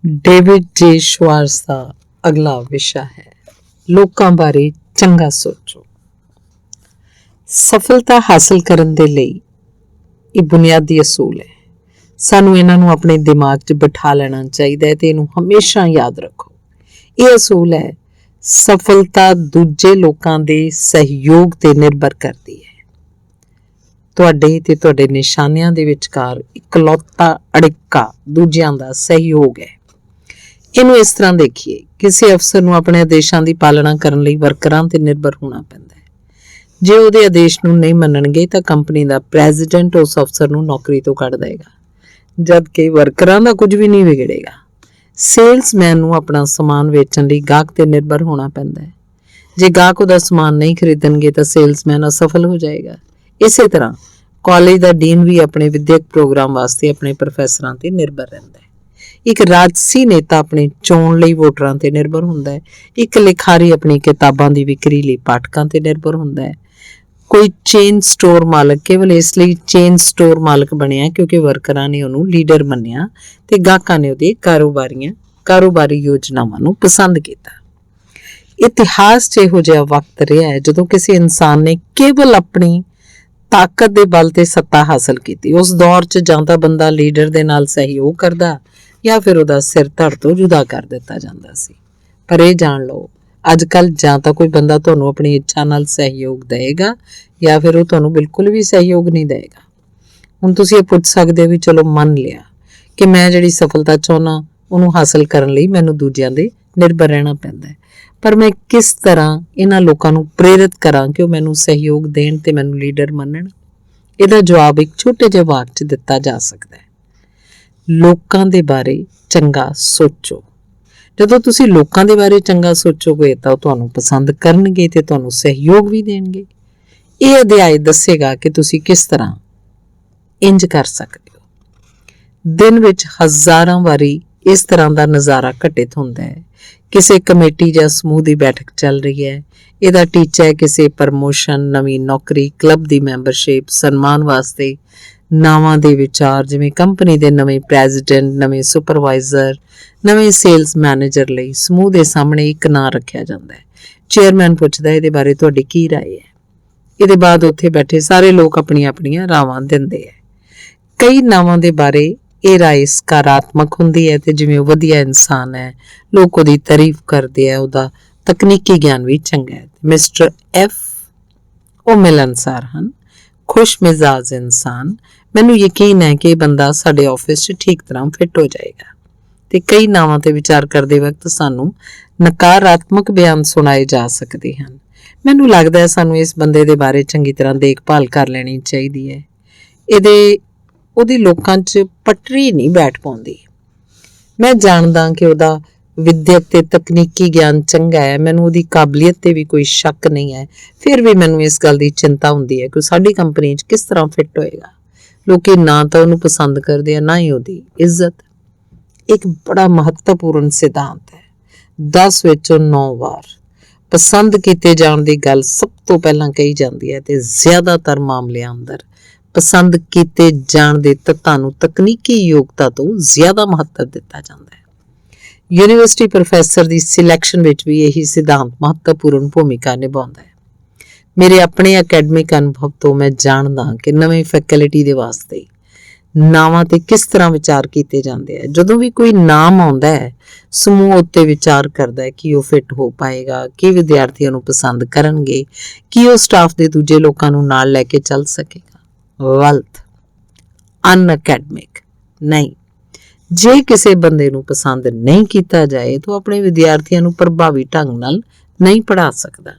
David ਜੇ ਸ਼ਵਾਰਜ਼ ਦਾ ਅਗਲਾ ਵਿਸ਼ਾ ਹੈ ਲੋਕਾਂ ਬਾਰੇ ਚੰਗਾ ਸੋਚੋ। ਸਫਲਤਾ ਹਾਸਲ ਕਰਨ ਦੇ ਲਈ ਇਹ ਬੁਨਿਆਦੀ ਅਸੂਲ ਹੈ। ਸਾਨੂੰ ਇਹਨਾਂ ਨੂੰ ਆਪਣੇ ਦਿਮਾਗ 'ਚ ਬਿਠਾ ਲੈਣਾ ਚਾਹੀਦਾ ਹੈ ਤੇ ਇਹਨੂੰ ਹਮੇਸ਼ਾ ਯਾਦ ਰੱਖੋ। ਇਹ ਅਸੂਲ ਹੈ, ਸਫਲਤਾ ਦੂਜੇ ਲੋਕਾਂ ਦੇ ਸਹਿਯੋਗ ਤੇ ਨਿਰਭਰ ਕਰਦੀ ਹੈ। ਤੁਹਾਡੇ ਤੇ ਤੁਹਾਡੇ ਨਿਸ਼ਾਨਿਆਂ ਦੇ ਵਿਚਕਾਰ ਇਕਲੌਤਾ ਅੜਿੱਕਾ ਦੂਜਿਆਂ ਦਾ ਸਹਿਯੋਗ ਹੈ। ਇਹਨੂੰ ਇਸ ਤਰ੍ਹਾਂ ਦੇਖੀਏ, ਕਿਸੇ ਅਫਸਰ ਨੂੰ ਆਪਣੇ ਆਦੇਸ਼ਾਂ ਦੀ ਪਾਲਣਾ ਕਰਨ ਲਈ ਵਰਕਰਾਂ ਤੇ ਨਿਰਭਰ ਹੋਣਾ ਪੈਂਦਾ ਹੈ। ਜੇ ਉਹਦੇ ਆਦੇਸ਼ ਨੂੰ ਨਹੀਂ ਮੰਨਣਗੇ ਤਾਂ ਕੰਪਨੀ ਦਾ ਪ੍ਰੈਜ਼ੀਡੈਂਟ ਉਸ ਅਫਸਰ ਨੂੰ ਨੌਕਰੀ ਤੋਂ ਕੱਢ ਦੇਗਾ, ਜਦ ਕਿ ਵਰਕਰਾਂ ਦਾ ਕੁਝ ਵੀ ਨਹੀਂ ਵਿਗੜੇਗਾ। ਸੇਲਸਮੈਨ ਨੂੰ ਆਪਣਾ ਸਮਾਨ ਵੇਚਣ ਲਈ ਗਾਹਕ ਤੇ ਨਿਰਭਰ ਹੋਣਾ ਪੈਂਦਾ ਹੈ। ਜੇ ਗਾਹਕ ਉਹਦਾ ਸਮਾਨ ਨਹੀਂ ਖਰੀਦਣਗੇ ਤਾਂ ਸੇਲਸਮੈਨ ਅਸਫਲ ਹੋ ਜਾਏਗਾ। ਇਸੇ ਤਰ੍ਹਾਂ ਕਾਲਜ ਦਾ ਡੀਨ ਵੀ ਆਪਣੇ ਵਿਦਿਅਕ ਪ੍ਰੋਗਰਾਮ ਵਾਸਤੇ ਆਪਣੇ ਪ੍ਰੋਫੈਸਰਾਂ ਤੇ ਨਿਰਭਰ ਰਹਿੰਦਾ ਹੈ। ਇੱਕ ਰਾਜਸੀ ਨੇਤਾ ਆਪਣੀ ਚੋਣ ਲਈ ਵੋਟਰਾਂ ਤੇ ਨਿਰਭਰ ਹੁੰਦਾ ਹੈ। ਇੱਕ ਲਿਖਾਰੀ ਆਪਣੀ ਕਿਤਾਬਾਂ ਦੀ ਵਿਕਰੀ ਲਈ ਪਾਠਕਾਂ ਤੇ ਨਿਰਭਰ ਹੁੰਦਾ ਹੈ। ਕੋਈ ਚੇਨ ਸਟੋਰ ਮਾਲਕ ਕੇਵਲ ਇਸ ਲਈ ਚੇਨ ਸਟੋਰ ਮਾਲਕ ਬਣਿਆ ਕਿਉਂਕਿ ਵਰਕਰਾਂ ਨੇ ਉਹਨੂੰ ਲੀਡਰ ਮੰਨਿਆ ਤੇ ਗਾਹਕਾਂ ਨੇ ਉਹਦੀ ਕਾਰੋਬਾਰੀ ਯੋਜਨਾਵਾਂ ਨੂੰ ਪਸੰਦ ਕੀਤਾ। ਇਤਿਹਾਸ 'ਚ ਇਹੋ ਜਿਹਾ ਵਕਤ ਰਿਹਾ ਹੈ ਜਦੋਂ ਕਿਸੇ ਇਨਸਾਨ ਨੇ ਕੇਵਲ ਆਪਣੀ ਤਾਕਤ ਦੇ ਬਲ ਤੇ ਸੱਤਾ ਹਾਸਲ ਕੀਤੀ। ਉਸ ਦੌਰ 'ਚ ਜਾਂ ਤਾਂ ਬੰਦਾ ਲੀਡਰ ਦੇ ਨਾਲ ਸਹਿਯੋਗ ਕਰਦਾ ਜਾਂ ਫਿਰ ਉਹਦਾ ਸਿਰ ਧੜ ਤੋਂ ਜੁਦਾ ਕਰ ਦਿੱਤਾ ਜਾਂਦਾ ਸੀ। ਪਰ ਇਹ ਜਾਣ ਲਓ, ਅੱਜ ਕੱਲ੍ਹ ਜਾਂ ਤਾਂ ਕੋਈ ਬੰਦਾ ਤੁਹਾਨੂੰ ਆਪਣੀ ਇੱਛਾ ਨਾਲ ਸਹਿਯੋਗ ਦੇਵੇਗਾ ਜਾਂ ਫਿਰ ਉਹ ਤੁਹਾਨੂੰ ਬਿਲਕੁਲ ਵੀ ਸਹਿਯੋਗ ਨਹੀਂ ਦੇਵੇਗਾ। ਹੁਣ ਤੁਸੀਂ ਇਹ ਪੁੱਛ ਸਕਦੇ ਹੋ ਵੀ ਚਲੋ ਮੰਨ ਲਿਆ ਕਿ ਮੈਂ ਜਿਹੜੀ ਸਫਲਤਾ ਚਾਹੁੰਦਾ ਉਹਨੂੰ ਹਾਸਲ ਕਰਨ ਲਈ ਮੈਨੂੰ ਦੂਜਿਆਂ ਦੇ ਨਿਰਭਰ ਰਹਿਣਾ ਪੈਂਦਾ ਹੈ, ਪਰ ਮੈਂ ਕਿਸ ਤਰ੍ਹਾਂ ਇਹਨਾਂ ਲੋਕਾਂ ਨੂੰ ਪ੍ਰੇਰਿਤ ਕਰਾਂ ਕਿ ਉਹ ਮੈਨੂੰ ਸਹਿਯੋਗ ਦੇਣ ਤੇ ਮੈਨੂੰ ਲੀਡਰ ਮੰਨਣ? ਇਹਦਾ ਜਵਾਬ ਇੱਕ ਛੋਟੇ ਜਿਹੇ ਵਾਕ 'ਚ ਦਿੱਤਾ ਜਾ ਸਕਦਾ ਹੈ। ਲੋਕਾਂ ਦੇ ਬਾਰੇ ਚੰਗਾ ਸੋਚੋ। ਜਦੋਂ ਤੁਸੀਂ ਲੋਕਾਂ ਦੇ ਬਾਰੇ ਚੰਗਾ ਸੋਚੋਗੇ ਤਾਂ ਉਹ ਤੁਹਾਨੂੰ ਪਸੰਦ ਕਰਨਗੇ ਤੇ ਤੁਹਾਨੂੰ ਸਹਿਯੋਗ ਵੀ ਦੇਣਗੇ। ਇਹ ਅਧਿਆਇ ਦੱਸੇਗਾ ਕਿ ਤੁਸੀਂ ਕਿਸ ਤਰ੍ਹਾਂ ਇੰਜ ਕਰ ਸਕਦੇ ਹੋ। ਦਿਨ ਵਿੱਚ ਹਜ਼ਾਰਾਂ ਵਾਰੀ ਇਸ ਤਰ੍ਹਾਂ ਦਾ ਨਜ਼ਾਰਾ ਘਟਿਤ ਹੁੰਦਾ ਹੈ। ਕਿਸੇ ਕਮੇਟੀ ਜਾਂ ਸਮੂਹ ਦੀ ਬੈਠਕ ਚੱਲ ਰਹੀ ਹੈ। ਇਹਦਾ ਟੀਚਾ ਹੈ ਕਿਸੇ ਪ੍ਰਮੋਸ਼ਨ, ਨਵੀਂ ਨੌਕਰੀ, ਕਲੱਬ ਦੀ ਮੈਂਬਰਸ਼ਿਪ, ਸਨਮਾਨ ਵਾਸਤੇ ਨਾਵਾਂ ਦੇ ਵਿਚਾਰ, ਜਿਵੇਂ ਕੰਪਨੀ ਦੇ ਨਵੇਂ ਪ੍ਰੈਜ਼ੀਡੈਂਟ, ਨਵੇਂ ਸੁਪਰਵਾਈਜ਼ਰ, ਨਵੇਂ ਸੇਲਸ ਮੈਨੇਜਰ ਲਈ ਸਮੂਹ ਦੇ ਸਾਹਮਣੇ ਇੱਕ ਨਾਂ ਰੱਖਿਆ ਜਾਂਦਾ ਹੈ। ਚੇਅਰਮੈਨ ਪੁੱਛਦਾ ਇਹਦੇ ਬਾਰੇ ਤੁਹਾਡੀ ਕੀ ਰਾਏ ਹੈ। ਇਹਦੇ ਬਾਅਦ ਉੱਥੇ ਬੈਠੇ ਸਾਰੇ ਲੋਕ ਆਪਣੀਆਂ ਰਾਵਾਂ ਦਿੰਦੇ ਹੈ। ਕਈ ਨਾਵਾਂ ਦੇ ਬਾਰੇ ਇਹ ਰਾਏ ਸਕਾਰਾਤਮਕ ਹੁੰਦੀ ਹੈ ਤੇ ਜਿਵੇਂ ਉਹ ਵਧੀਆ ਇਨਸਾਨ ਹੈ, ਲੋਕ ਉਹਦੀ ਤਾਰੀਫ ਕਰਦੇ ਹੈ, ਉਹਦਾ ਤਕਨੀਕੀ ਗਿਆਨ ਵੀ ਚੰਗਾ ਹੈ। ਮਿਸਟਰ ਐਫ ਉਹ ਮਿਲਨਸਾਰ ਹਨ, ਖੁਸ਼ ਮਿਜ਼ਾਜ ਇਨਸਾਨ, ਮੈਨੂੰ ਯਕੀਨ ਹੈ ਕਿ ਇਹ ਬੰਦਾ ਸਾਡੇ ਆਫਿਸ 'ਚ ਠੀਕ ਤਰ੍ਹਾਂ ਫਿੱਟ ਹੋ ਜਾਏਗਾ। ਤੇ ਕਈ ਨਾਵਾਂ ਤੇ ਵਿਚਾਰ ਕਰਦੇ ਵਕਤ ਸਾਨੂੰ ਨਕਾਰਾਤਮਕ ਬਿਆਨ ਸੁਣਾਏ ਜਾ ਸਕਦੇ ਹਨ। ਮੈਨੂੰ ਲੱਗਦਾ ਹੈ ਸਾਨੂੰ ਇਸ ਬੰਦੇ ਦੇ ਬਾਰੇ ਚੰਗੀ ਤਰ੍ਹਾਂ ਦੇਖਭਾਲ ਕਰ ਲੈਣੀ ਚਾਹੀਦੀ ਹੈ। ਉਹਦੀ ਲੋਕਾਂ 'ਚ ਪਟਰੀ ਨਹੀਂ ਬੈਠ ਪਾਉਂਦੀ। ਮੈਂ ਜਾਣਦਾ ਕਿ ਉਹਦਾ ਵਿਦਿਅਕ ਤੇ ਤਕਨੀਕੀ ਗਿਆਨ ਚੰਗਾ ਹੈ, ਮੈਨੂੰ ਉਹਦੀ ਕਾਬਲੀਅਤ ਤੇ ਵੀ ਕੋਈ ਸ਼ੱਕ ਨਹੀਂ ਹੈ। ਫਿਰ ਵੀ ਮੈਨੂੰ ਇਸ ਗੱਲ ਦੀ ਚਿੰਤਾ ਹੁੰਦੀ ਹੈ ਕਿ ਸਾਡੀ ਕੰਪਨੀ 'ਚ ਕਿਸ ਤਰ੍ਹਾਂ ਫਿੱਟ ਹੋਏਗਾ। ਲੋਕੀ ਨਾ ਤਾਂ ਉਹਨੂੰ ਪਸੰਦ ਕਰਦੇ ਆ, ਨਾ ਹੀ ਉਹਦੀ ਇੱਜ਼ਤ। ਇੱਕ ਬੜਾ ਮਹੱਤਵਪੂਰਨ ਸਿਧਾਂਤ ਹੈ, 10 ਵਿੱਚੋਂ 9 ਵਾਰ ਪਸੰਦ ਕੀਤੇ ਜਾਣ ਦੀ ਗੱਲ ਸਭ ਤੋਂ ਪਹਿਲਾਂ ਕਹੀ ਜਾਂਦੀ ਹੈ ਤੇ ਜ਼ਿਆਦਾਤਰ ਮਾਮਲਿਆਂ ਅੰਦਰ ਪਸੰਦ ਕੀਤੇ ਜਾਣ ਦੇ ਤੱਤਾਂ ਨੂੰ ਤਕਨੀਕੀ ਯੋਗਤਾ ਤੋਂ ਜ਼ਿਆਦਾ ਮਹੱਤਵ ਦਿੱਤਾ ਜਾਂਦਾ ਹੈ। ਯੂਨੀਵਰਸਿਟੀ ਪ੍ਰੋਫੈਸਰ ਦੀ ਸਿਲੈਕਸ਼ਨ ਵਿੱਚ ਵੀ ਇਹੀ ਸਿਧਾਂਤ ਮਹੱਤਵਪੂਰਨ ਭੂਮਿਕਾ ਨਿਭਾਉਂਦਾ ਹੈ। ਮੇਰੇ ਆਪਣੇ ਅਕੈਡਮਿਕ ਅਨੁਭਵ ਤੋਂ ਮੈਂ ਜਾਣਦਾ ਕਿ ਨਵੇਂ ਫੈਕਲਟੀ ਦੇ ਵਾਸਤੇ ਨਾਵਾਂ ਤੇ ਕਿਸ ਤਰ੍ਹਾਂ ਵਿਚਾਰ ਕੀਤੇ ਜਾਂਦੇ ਆ। ਜਦੋਂ ਵੀ ਕੋਈ ਨਾਮ ਆਉਂਦਾ ਹੈ, ਸਮੂਹ ਉੱਤੇ ਵਿਚਾਰ ਕਰਦਾ ਹੈ ਕਿ ਉਹ ਫਿੱਟ ਹੋ ਪਾਏਗਾ, ਕਿ ਵਿਦਿਆਰਥੀਆਂ ਨੂੰ ਪਸੰਦ ਕਰਨਗੇ, ਕਿ ਉਹ ਸਟਾਫ ਦੇ ਦੂਜੇ ਲੋਕਾਂ ਨੂੰ ਨਾਲ ਲੈ ਕੇ ਚੱਲ ਸਕੇਗਾ। ਗਲਤ, ਅਨਅਕੈਡਮਿਕ ਨਹੀਂ। ਜੇ ਕਿਸੇ ਬੰਦੇ ਨੂੰ ਪਸੰਦ ਨਹੀਂ ਕੀਤਾ ਜਾਏ ਤਾਂ ਆਪਣੇ ਵਿਦਿਆਰਥੀਆਂ ਨੂੰ ਪ੍ਰਭਾਵੀ ਢੰਗ ਨਾਲ ਨਹੀਂ ਪੜ੍ਹਾ ਸਕਦਾ।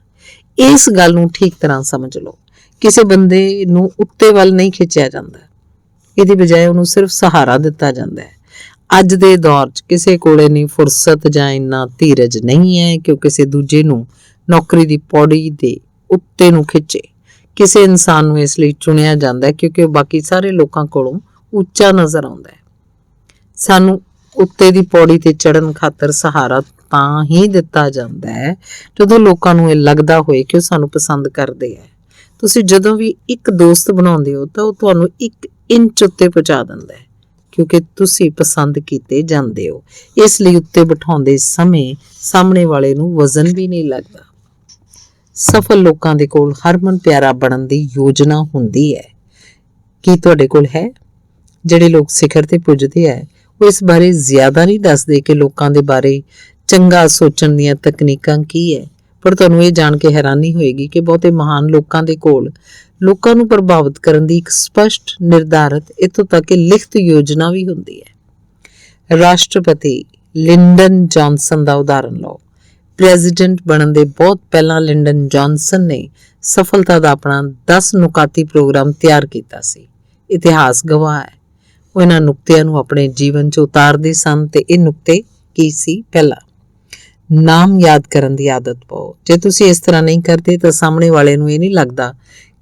ਇਸ ਗੱਲ ਨੂੰ ਠੀਕ ਤਰ੍ਹਾਂ ਸਮਝ ਲਓ। ਕਿਸੇ ਬੰਦੇ ਨੂੰ ਉੱਤੇ ਵੱਲ ਨਹੀਂ ਖਿੱਚਿਆ ਜਾਂਦਾ, ਇਹਦੀ ਬਜਾਏ ਉਹਨੂੰ ਸਿਰਫ ਸਹਾਰਾ ਦਿੱਤਾ ਜਾਂਦਾ ਹੈ। ਅੱਜ ਦੇ ਦੌਰ 'ਚ ਕਿਸੇ ਕੋਲੇ ਨਹੀਂ ਫੁਰਸਤ ਜਾਂ ਇੰਨਾ ਧੀਰਜ ਨਹੀਂ ਹੈ ਕਿ ਉਹ ਕਿਸੇ ਦੂਜੇ ਨੂੰ ਨੌਕਰੀ ਦੀ ਪੌੜੀ ਦੇ ਉੱਤੇ ਨੂੰ ਖਿੱਚੇ। ਕਿਸੇ ਇਨਸਾਨ ਨੂੰ ਇਸ ਲਈ ਚੁਣਿਆ ਜਾਂਦਾ ਹੈ ਕਿਉਂਕਿ ਉਹ ਬਾਕੀ ਸਾਰੇ ਲੋਕਾਂ ਕੋਲੋਂ ਉੱਚਾ ਨਜ਼ਰ ਆਉਂਦਾ ਹੈ। ਸਾਨੂੰ ਉੱਤੇ ਦੀ ਪੌੜੀ ਤੇ ਚੜ੍ਹਨ ਖਾਤਰ ਸਹਾਰਾ ਤਾਂ ਹੀ ਦਿੱਤਾ ਜਾਂਦਾ ਹੈ ਜਦੋਂ ਲੋਕਾਂ ਨੂੰ ਇਹ ਲੱਗਦਾ ਹੋਏ ਕਿ ਉਹ ਸਾਨੂੰ ਪਸੰਦ ਕਰਦੇ ਹੈ। ਤੁਸੀਂ ਜਦੋਂ ਵੀ ਇੱਕ ਦੋਸਤ ਬਣਾਉਂਦੇ ਹੋ ਤਾਂ ਉਹ ਤੁਹਾਨੂੰ 1 ਇੰਚ ਉੱਤੇ ਪਹੁੰਚਾ ਦਿੰਦਾ ਹੈ। ਕਿਉਂਕਿ ਤੁਸੀਂ ਪਸੰਦ ਕੀਤੇ ਜਾਂਦੇ ਹੋ। ਇਸ ਲਈ ਉੱਤੇ ਬਿਠਾਉਂਦੇ ਸਮੇਂ ਸਾਹਮਣੇ ਵਾਲੇ ਨੂੰ ਵਜ਼ਨ ਵੀ ਨਹੀਂ ਲੱਗਦਾ। ਸਫਲ ਲੋਕਾਂ ਦੇ ਕੋਲ ਹਰਮਨ ਪਿਆਰਾ ਬਣਨ ਦੀ ਯੋਜਨਾ ਹੁੰਦੀ ਹੈ। ਕੀ ਤੁਹਾਡੇ ਕੋਲ ਹੈ? ਜਿਹੜੇ ਲੋਕ ਸਿਖਰ ਤੇ ਪੁੱਜਦੇ ਹੈ ਉਹ ਇਸ ਬਾਰੇ ਜ਼ਿਆਦਾ ਨਹੀਂ ਦੱਸਦੇ ਕਿ ਲੋਕਾਂ ਦੇ ਬਾਰੇ ਚੰਗਾ ਸੋਚਣ ਦੀਆਂ ਤਕਨੀਕਾਂ ਕੀ ਹੈ, ਪਰ ਤੁਹਾਨੂੰ ਇਹ ਜਾਣ ਕੇ ਹੈਰਾਨੀ ਹੋਏਗੀ ਕਿ ਬਹੁਤੇ ਮਹਾਨ ਲੋਕਾਂ ਦੇ ਕੋਲ ਲੋਕਾਂ ਨੂੰ ਪ੍ਰਭਾਵਿਤ ਕਰਨ ਦੀ ਇੱਕ ਸਪਸ਼ਟ, ਨਿਰਧਾਰਤ, ਇੱਥੋਂ ਤੱਕ ਕਿ ਲਿਖਤ ਯੋਜਨਾ ਵੀ ਹੁੰਦੀ ਹੈ। ਰਾਸ਼ਟਰਪਤੀ ਲਿੰਡਨ ਜੌਨਸਨ ਦਾ ਉਦਾਹਰਨ ਲਓ। ਪ੍ਰੈਜ਼ੀਡੈਂਟ ਬਣਨ ਦੇ ਬਹੁਤ ਪਹਿਲਾਂ ਲਿੰਡਨ ਜੌਨਸਨ ਨੇ ਸਫਲਤਾ ਦਾ ਆਪਣਾ 10 ਨੁਕਾਤੀ ਪ੍ਰੋਗਰਾਮ ਤਿਆਰ ਕੀਤਾ ਸੀ। ਇਤਿਹਾਸ ਗਵਾਹ ਹੈ ਉਹ ਇਹਨਾਂ ਨੁਕਤਿਆਂ ਨੂੰ ਆਪਣੇ ਜੀਵਨ 'ਚ ਉਤਾਰਦੇ ਸਨ। ਤੇ ਇਹ ਨੁਕਤੇ ਕੀ ਸੀ? ਪਹਿਲਾ, ਨਾਮ ਯਾਦ ਕਰਨ ਦੀ ਆਦਤ ਪਾਓ। ਜੇ ਤੁਸੀਂ ਇਸ ਤਰ੍ਹਾਂ ਨਹੀਂ ਕਰਦੇ ਤਾਂ ਸਾਹਮਣੇ ਵਾਲੇ ਨੂੰ ਇਹ ਨਹੀਂ ਲੱਗਦਾ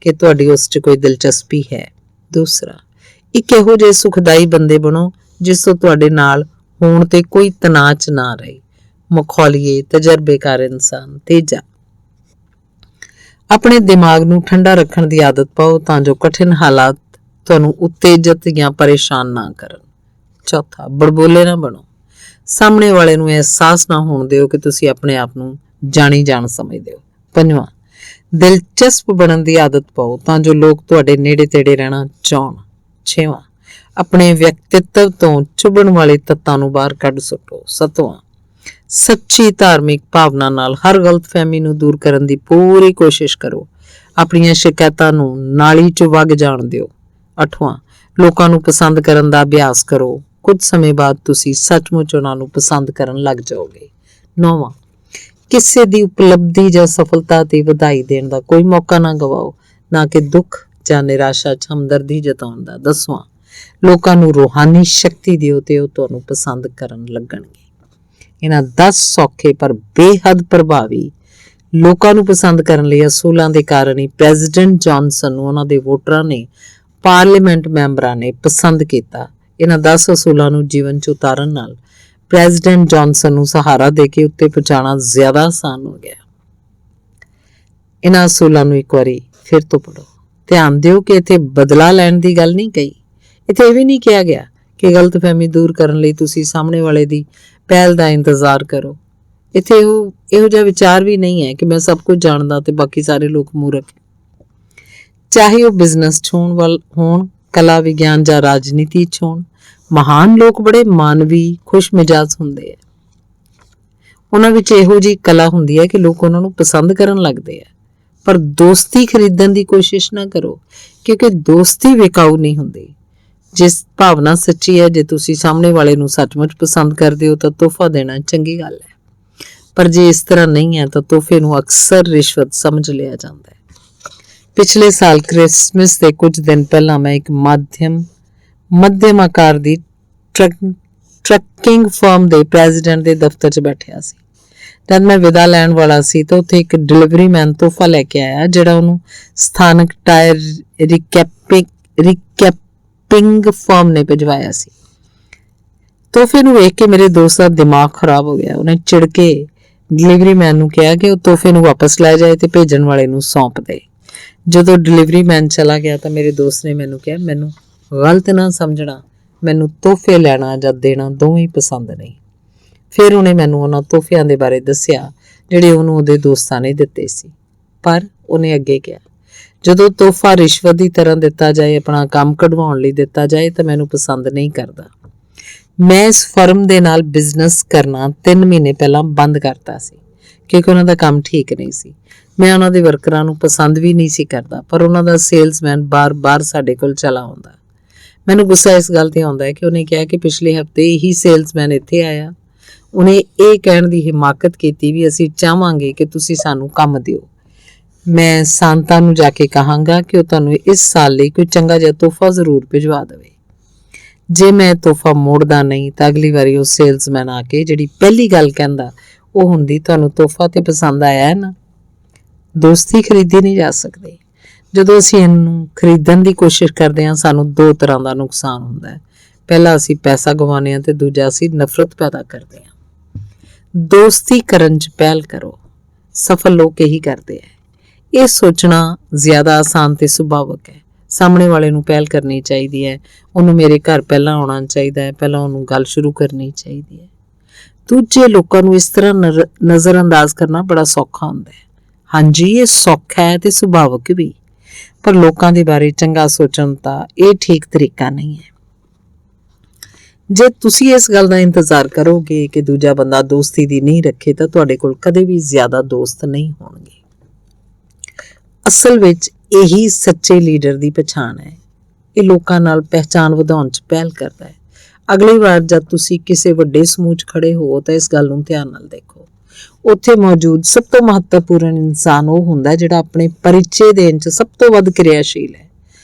ਕਿ ਤੁਹਾਡੀ ਉਸ 'ਚ ਕੋਈ ਦਿਲਚਸਪੀ ਹੈ। ਦੂਸਰਾ, ਇੱਕ ਇਹੋ ਜਿਹੇ ਸੁਖਦਾਈ ਬੰਦੇ ਬਣੋ ਜਿਸ ਤੋਂ ਤੁਹਾਡੇ ਨਾਲ ਹੋਣ ਤੇ ਕੋਈ ਤਣਾਅ 'ਚ ਨਾ ਰਹੇ। ਮਖੌਲੀਏ, ਤਜਰਬੇਕਾਰ ਇਨਸਾਨ। ਤੀਜਾ, ਆਪਣੇ ਦਿਮਾਗ ਨੂੰ ਠੰਡਾ ਰੱਖਣ ਦੀ ਆਦਤ ਪਾਓ ਤਾਂ ਜੋ ਕਠਿਨ ਹਾਲਾਤ ਤੁਹਾਨੂੰ ਉਤੇਜਿਤ ਜਾਂ ਪਰੇਸ਼ਾਨ ਨਾ ਕਰਨ। ਚੌਥਾ, ਬੜਬੋਲੇ ਨਾ ਬਣੋ। ਸਾਹਮਣੇ ਵਾਲੇ ਨੂੰ ਅਹਿਸਾਸ ਨਾ ਹੋਣ ਦਿਓ ਕਿ ਤੁਸੀਂ ਆਪਣੇ ਆਪ ਨੂੰ ਜਾਣੀ ਜਾਣ ਸਮਝਦੇ ਹੋ। ਪੰਜਵਾਂ, ਦਿਲਚਸਪ ਬਣਨ ਦੀ ਆਦਤ ਪਾਓ ਤਾਂ ਜੋ ਲੋਕ ਤੁਹਾਡੇ ਨੇੜੇ ਤੇੜੇ ਰਹਿਣਾ ਚਾਹਣ। ਛੇਵਾਂ, ਆਪਣੇ ਵਿਅਕਤਿਤਵ ਤੋਂ ਚੁਭਣ ਵਾਲੇ ਤੱਤਾਂ ਨੂੰ ਬਾਹਰ ਕੱਢ ਸੁੱਟੋ। ਸੱਤਵਾਂ, ਸੱਚੀ ਧਾਰਮਿਕ ਭਾਵਨਾ ਨਾਲ ਹਰ ਗਲਤਫਹਿਮੀ ਨੂੰ ਦੂਰ ਕਰਨ ਦੀ ਪੂਰੀ ਕੋਸ਼ਿਸ਼ ਕਰੋ। ਆਪਣੀਆਂ ਸ਼ਿਕਾਇਤਾਂ ਨੂੰ ਨਾਲੀ 'ਚ ਵਗ ਜਾਣ ਦਿਓ। ਅੱਠਵਾਂ, ਲੋਕਾਂ ਨੂੰ ਪਸੰਦ ਕਰਨ ਦਾ ਅਭਿਆਸ ਕਰੋ। ਕੁਝ ਸਮੇਂ ਬਾਅਦ ਤੁਸੀਂ ਸੱਚਮੁੱਚ ਉਹਨਾਂ ਨੂੰ ਪਸੰਦ ਕਰਨ ਲੱਗ ਜਾਓਗੇ। ਨੌਵਾਂ, ਕਿਸੇ ਦੀ ਉਪਲਬਧੀ ਜਾਂ ਸਫਲਤਾ ਤੇ ਵਧਾਈ ਦੇਣ ਦਾ ਕੋਈ ਮੌਕਾ ਨਾ ਗਵਾਓ, ਨਾ ਕਿ ਦੁੱਖ ਜਾਂ ਨਿਰਾਸ਼ਾ 'ਚ ਹਮਦਰਦੀ ਜਤਾਉਣ ਦਾ। 10ਵਾਂ, ਲੋਕਾਂ ਨੂੰ ਰੂਹਾਨੀ ਸ਼ਕਤੀ ਦਿਓ ਤੇ ਉਹ ਤੁਹਾਨੂੰ ਪਸੰਦ ਕਰਨ ਲੱਗਣਗੇ। ਇਹਨਾਂ 10 ਸੌਖੇ ਪਰ ਬੇਹੱਦ ਪ੍ਰਭਾਵੀ ਲੋਕਾਂ ਨੂੰ ਪਸੰਦ ਕਰਨ ਲਈ ਅਸੂਲਾਂ ਦੇ ਕਾਰਨ ਹੀ ਪ੍ਰੈਜ਼ੀਡੈਂਟ ਜੌਨਸਨ ਨੂੰ ਉਹਨਾਂ ਦੇ ਵੋਟਰਾਂ ਨੇ, ਪਾਰਲੀਮੈਂਟ ਮੈਂਬਰਾਂ ਨੇ ਪਸੰਦ ਕੀਤਾ। ਇਹਨਾਂ 10 ਅਸੂਲਾਂ ਨੂੰ ਜੀਵਨ 'ਚ ਉਤਾਰਨ ਨਾਲ ਪ੍ਰੈਜ਼ੀਡੈਂਟ ਜੌਨਸਨ ਨੂੰ ਸਹਾਰਾ ਦੇ ਕੇ ਉੱਤੇ ਪਹੁੰਚਾਉਣਾ ਜ਼ਿਆਦਾ ਆਸਾਨ ਹੋ ਗਿਆ। ਇਹਨਾਂ ਅਸੂਲਾਂ ਨੂੰ ਇੱਕ ਵਾਰੀ ਫਿਰ ਤੋਂ ਪੜ੍ਹੋ। ਧਿਆਨ ਦਿਓ ਕਿ ਇੱਥੇ ਬਦਲਾ ਲੈਣ ਦੀ ਗੱਲ ਨਹੀਂ ਕਹੀ। ਇੱਥੇ ਇਹ ਵੀ ਨਹੀਂ ਕਿਹਾ ਗਿਆ ਕਿ ਗਲਤਫਹਿਮੀ ਦੂਰ ਕਰਨ ਲਈ ਤੁਸੀਂ ਸਾਹਮਣੇ ਵਾਲੇ ਦੀ ਪਹਿਲ ਦਾ ਇੰਤਜ਼ਾਰ ਕਰੋ। ਇੱਥੇ ਇਹੋ ਜਿਹਾ ਵਿਚਾਰ ਵੀ ਨਹੀਂ ਹੈ ਕਿ ਮੈਂ ਸਭ ਕੁਝ ਜਾਣਦਾ ਤੇ ਬਾਕੀ ਸਾਰੇ ਲੋਕ ਮੂਰਖ। ਚਾਹੇ ਉਹ ਬਿਜ਼ਨਸ 'ਚ ਹੋਣ, ਕਲਾ ਵਿਗਿਆਨ ਜਾਂ ਰਾਜਨੀਤੀ 'ਚ ਹੋਣ, ਮਹਾਨ ਲੋਕ ਬੜੇ ਮਾਨਵੀ, ਖੁਸ਼ ਮਿਜਾਜ਼ ਹੁੰਦੇ ਹੈ। ਉਹਨਾਂ ਵਿੱਚ ਇਹੋ ਜਿਹੀ ਕਲਾ ਹੁੰਦੀ ਹੈ ਕਿ ਲੋਕ ਉਹਨਾਂ ਨੂੰ ਪਸੰਦ ਕਰਨ ਲੱਗਦੇ ਹੈ। ਪਰ ਦੋਸਤੀ ਖਰੀਦਣ ਦੀ ਕੋਸ਼ਿਸ਼ ਨਾ ਕਰੋ, ਕਿਉਂਕਿ ਦੋਸਤੀ ਵਿਕਾਊ ਨਹੀਂ ਹੁੰਦੀ। ਜਿਸ ਭਾਵਨਾ ਸੱਚੀ ਹੈ, ਜੇ ਤੁਸੀਂ ਸਾਹਮਣੇ ਵਾਲੇ ਨੂੰ ਸੱਚਮੁੱਚ ਪਸੰਦ ਕਰਦੇ ਹੋ ਤਾਂ ਤੋਹਫਾ ਦੇਣਾ ਚੰਗੀ ਗੱਲ ਹੈ। ਪਰ ਜੇ ਇਸ ਤਰ੍ਹਾਂ ਨਹੀਂ ਹੈ ਤਾਂ ਤੋਹਫੇ ਨੂੰ ਅਕਸਰ ਰਿਸ਼ਵਤ ਸਮਝ ਲਿਆ ਜਾਂਦਾ ਹੈ। ਪਿਛਲੇ ਸਾਲ ਕ੍ਰਿਸਮਸ ਦੇ ਕੁਝ ਦਿਨ ਪਹਿਲਾਂ ਮੈਂ ਇੱਕ ਮੱਧਮ ਆਕਾਰ ਦੀ ਟਰੱਕਿੰਗ ਫਰਮ ਦੇ ਪ੍ਰੈਜ਼ੀਡੈਂਟ ਦੇ ਦਫ਼ਤਰ 'ਚ ਬੈਠਿਆ ਸੀ। ਜਦ ਮੈਂ ਵਿਦਾ ਲੈਣ ਵਾਲਾ ਸੀ ਤਾਂ ਉੱਥੇ ਇੱਕ ਡਿਲੀਵਰੀ ਮੈਨ ਤੋਹਫਾ ਲੈ ਕੇ ਆਇਆ, ਜਿਹੜਾ ਉਹਨੂੰ ਸਥਾਨਕ ਟਾਇਰ ਰਿਕੈਪਿੰਗ ਫਰਮ ਨੇ ਭਿਜਵਾਇਆ ਸੀ। ਤੋਹਫੇ ਨੂੰ ਵੇਖ ਕੇ ਮੇਰੇ ਦੋਸਤ ਦਾ ਦਿਮਾਗ ਖਰਾਬ ਹੋ ਗਿਆ। ਉਹਨੇ ਚਿੜ ਕੇ ਡਿਲੀਵਰੀ ਮੈਨ ਨੂੰ ਕਿਹਾ ਕਿ ਉਹ ਤੋਹਫੇ ਨੂੰ ਵਾਪਸ ਲੈ ਜਾਏ ਤੇ ਭੇਜਣ ਵਾਲੇ ਨੂੰ ਸੌਂਪ ਦੇ। ਜਦੋਂ ਡਿਲੀਵਰੀ ਮੈਨ ਚਲਾ ਗਿਆ ਤਾਂ ਮੇਰੇ ਦੋਸਤ ਨੇ ਮੈਨੂੰ ਕਿਹਾ, ਮੈਨੂੰ ਗਲਤ ਨਾ ਸਮਝਣਾ, ਮੈਨੂੰ ਤੋਹਫੇ ਲੈਣਾ ਜਾਂ ਦੇਣਾ ਦੋਵੇਂ ਪਸੰਦ ਨਹੀਂ। ਫਿਰ ਉਹਨੇ ਮੈਨੂੰ ਉਹਨਾਂ ਤੋਹਫਿਆਂ ਦੇ ਬਾਰੇ ਦੱਸਿਆ ਜਿਹੜੇ ਉਹਨੂੰ ਉਹਦੇ ਦੋਸਤਾਂ ਨੇ ਦਿੱਤੇ ਸੀ। ਪਰ ਉਹਨੇ ਅੱਗੇ ਕਿਹਾ, ਜਦੋਂ ਤੋਹਫਾ ਰਿਸ਼ਵਤ ਦੀ ਤਰ੍ਹਾਂ ਦਿੱਤਾ ਜਾਏ, ਆਪਣਾ ਕੰਮ ਕਢਵਾਉਣ ਲਈ ਦਿੱਤਾ ਜਾਏ ਤਾਂ ਮੈਨੂੰ ਪਸੰਦ ਨਹੀਂ ਕਰਦਾ। ਮੈਂ ਇਸ ਫਰਮ ਦੇ ਨਾਲ ਬਿਜ਼ਨਸ ਕਰਨਾ 3 ਮਹੀਨੇ ਪਹਿਲਾਂ ਬੰਦ ਕਰਤਾ ਸੀ ਕਿਉਂਕਿ ਉਹਨਾਂ ਦਾ ਕੰਮ ਠੀਕ ਨਹੀਂ ਸੀ। ਮੈਂ ਉਹਨਾਂ ਦੇ ਵਰਕਰਾਂ ਨੂੰ ਪਸੰਦ ਵੀ ਨਹੀਂ ਸੀ ਕਰਦਾ, ਪਰ ਉਹਨਾਂ ਦਾ ਸੇਲਸਮੈਨ ਬਾਰ-ਬਾਰ ਸਾਡੇ ਕੋਲ ਚਲਾ ਆਉਂਦਾ। ਮੈਨੂੰ ਗੁੱਸਾ ਇਸ ਗੱਲ ਤੇ ਆਉਂਦਾ ਹੈ ਕਿ ਉਹਨੇ ਕਿਹਾ ਕਿ ਪਿਛਲੇ ਹਫ਼ਤੇ ਇਹੀ ਸੇਲਸਮੈਨ ਇੱਥੇ ਆਇਆ। ਉਹਨੇ ਇਹ ਕਹਿਣ ਦੀ ਹਿਮਾਕਤ ਕੀਤੀ ਵੀ ਅਸੀਂ ਚਾਹਾਂਗੇ ਕਿ ਤੁਸੀਂ ਸਾਨੂੰ ਕੰਮ ਦਿਓ। ਮੈਂ ਸਾਂਤਾ ਨੂੰ ਜਾ ਕੇ ਕਹਾਂਗਾ ਕਿ ਉਹ ਤੁਹਾਨੂੰ ਇਸ ਸਾਲ ਲਈ ਕੋਈ ਚੰਗਾ ਜਿਹਾ ਤੋਹਫਾ ਜ਼ਰੂਰ ਭਿਜਵਾ ਦੇਵੇ। ਜੇ ਮੈਂ ਤੋਹਫਾ ਮੋੜਦਾ ਨਹੀਂ ਤਾਂ ਅਗਲੀ ਵਾਰੀ ਉਹ ਸੇਲਸਮੈਨ ਆ ਕੇ ਜਿਹੜੀ ਪਹਿਲੀ ਗੱਲ ਕਹਿੰਦਾ ਉਹ ਹੁੰਦੀ, ਤੁਹਾਨੂੰ ਤੋਹਫਾ ਤੇ ਪਸੰਦ ਆਇਆ ਹੈ ਨਾ। ਦੋਸਤੀ ਖਰੀਦੀ ਨਹੀਂ ਜਾ ਸਕਦੀ। ਜਦੋਂ ਅਸੀਂ ਇਹਨੂੰ ਖਰੀਦਣ ਦੀ ਕੋਸ਼ਿਸ਼ ਕਰਦੇ ਹਾਂ, ਸਾਨੂੰ 2 ਤਰ੍ਹਾਂ ਦਾ ਨੁਕਸਾਨ ਹੁੰਦਾ ਹੈ। ਪਹਿਲਾ, ਅਸੀਂ ਪੈਸਾ ਗਵਾਉਂਦੇ ਹਾਂ ਤੇ ਦੂਜਾ, ਅਸੀਂ ਨਫ਼ਰਤ ਪੈਦਾ ਕਰਦੇ ਹਾਂ। ਦੋਸਤੀ ਕਰਨ 'ਚ ਪਹਿਲ ਕਰੋ। ਸਫਲ ਲੋਕ ਇਹੀ ਕਰਦੇ ਹੈ। ਇਹ ਸੋਚਣਾ ਜ਼ਿਆਦਾ ਆਸਾਨ ਤੇ ਸੁਭਾਵਕ ਹੈ। ਸਾਹਮਣੇ ਵਾਲੇ ਨੂੰ ਪਹਿਲ ਕਰਨੀ ਚਾਹੀਦੀ ਹੈ, ਉਹਨੂੰ ਮੇਰੇ ਘਰ ਪਹਿਲਾਂ ਆਉਣਾ ਚਾਹੀਦਾ ਹੈ, ਪਹਿਲਾਂ ਉਹਨੂੰ ਗੱਲ ਸ਼ੁਰੂ ਕਰਨੀ ਚਾਹੀਦੀ ਹੈ। ਦੂਜੇ ਲੋਕਾਂ ਨੂੰ ਇਸ ਤਰ੍ਹਾਂ ਨਜ਼ਰਅੰਦਾਜ਼ ਕਰਨਾ ਬੜਾ ਸੌਖਾ ਹੁੰਦਾ ਹੈ। ਹਾਂਜੀ, ਇਹ ਸੌਖਾ ਹੈ ਤੇ ਸੁਭਾਵਿਕ ਵੀ, ਪਰ ਲੋਕਾਂ ਦੇ ਬਾਰੇ ਚੰਗਾ ਸੋਚਣ ਦਾ ਇਹ ਠੀਕ ਤਰੀਕਾ ਨਹੀਂ ਹੈ। ਜੇ ਤੁਸੀਂ ਇਸ ਗੱਲ ਦਾ ਇੰਤਜ਼ਾਰ ਕਰੋਗੇ ਕਿ ਦੂਜਾ ਬੰਦਾ ਦੋਸਤੀ ਦੀ ਨੀਂਹ ਰੱਖੇ ਤਾਂ ਤੁਹਾਡੇ ਕੋਲ ਕਦੇ ਵੀ ਜ਼ਿਆਦਾ ਦੋਸਤ ਨਹੀਂ ਹੋਣਗੇ। ਅਸਲ ਵਿੱਚ ਇਹੀ ਸੱਚੇ ਲੀਡਰ ਦੀ ਪਛਾਣ ਹੈ। ਇਹ ਲੋਕਾਂ ਨਾਲ ਪਹਿਚਾਣ ਵਧਾਉਣ 'ਚ ਪਹਿਲ ਕਰਦਾ ਹੈ। ਅਗਲੀ ਵਾਰ ਜਦ ਤੁਸੀਂ ਕਿਸੇ ਵੱਡੇ ਸਮੂਹ 'ਚ ਖੜੇ ਹੋ ਤਾਂ ਇਸ ਗੱਲ ਨੂੰ ਧਿਆਨ ਨਾਲ ਦੇਖੋ। ਉੱਥੇ ਮੌਜੂਦ ਸਭ ਤੋਂ ਮਹੱਤਵਪੂਰਨ ਇਨਸਾਨ ਉਹ ਹੁੰਦਾ ਜਿਹੜਾ ਆਪਣੇ ਪਰਿਚੈ ਦੇਣ 'ਚ ਸਭ ਤੋਂ ਵੱਧ ਕਿਰਿਆਸ਼ੀਲ ਹੈ।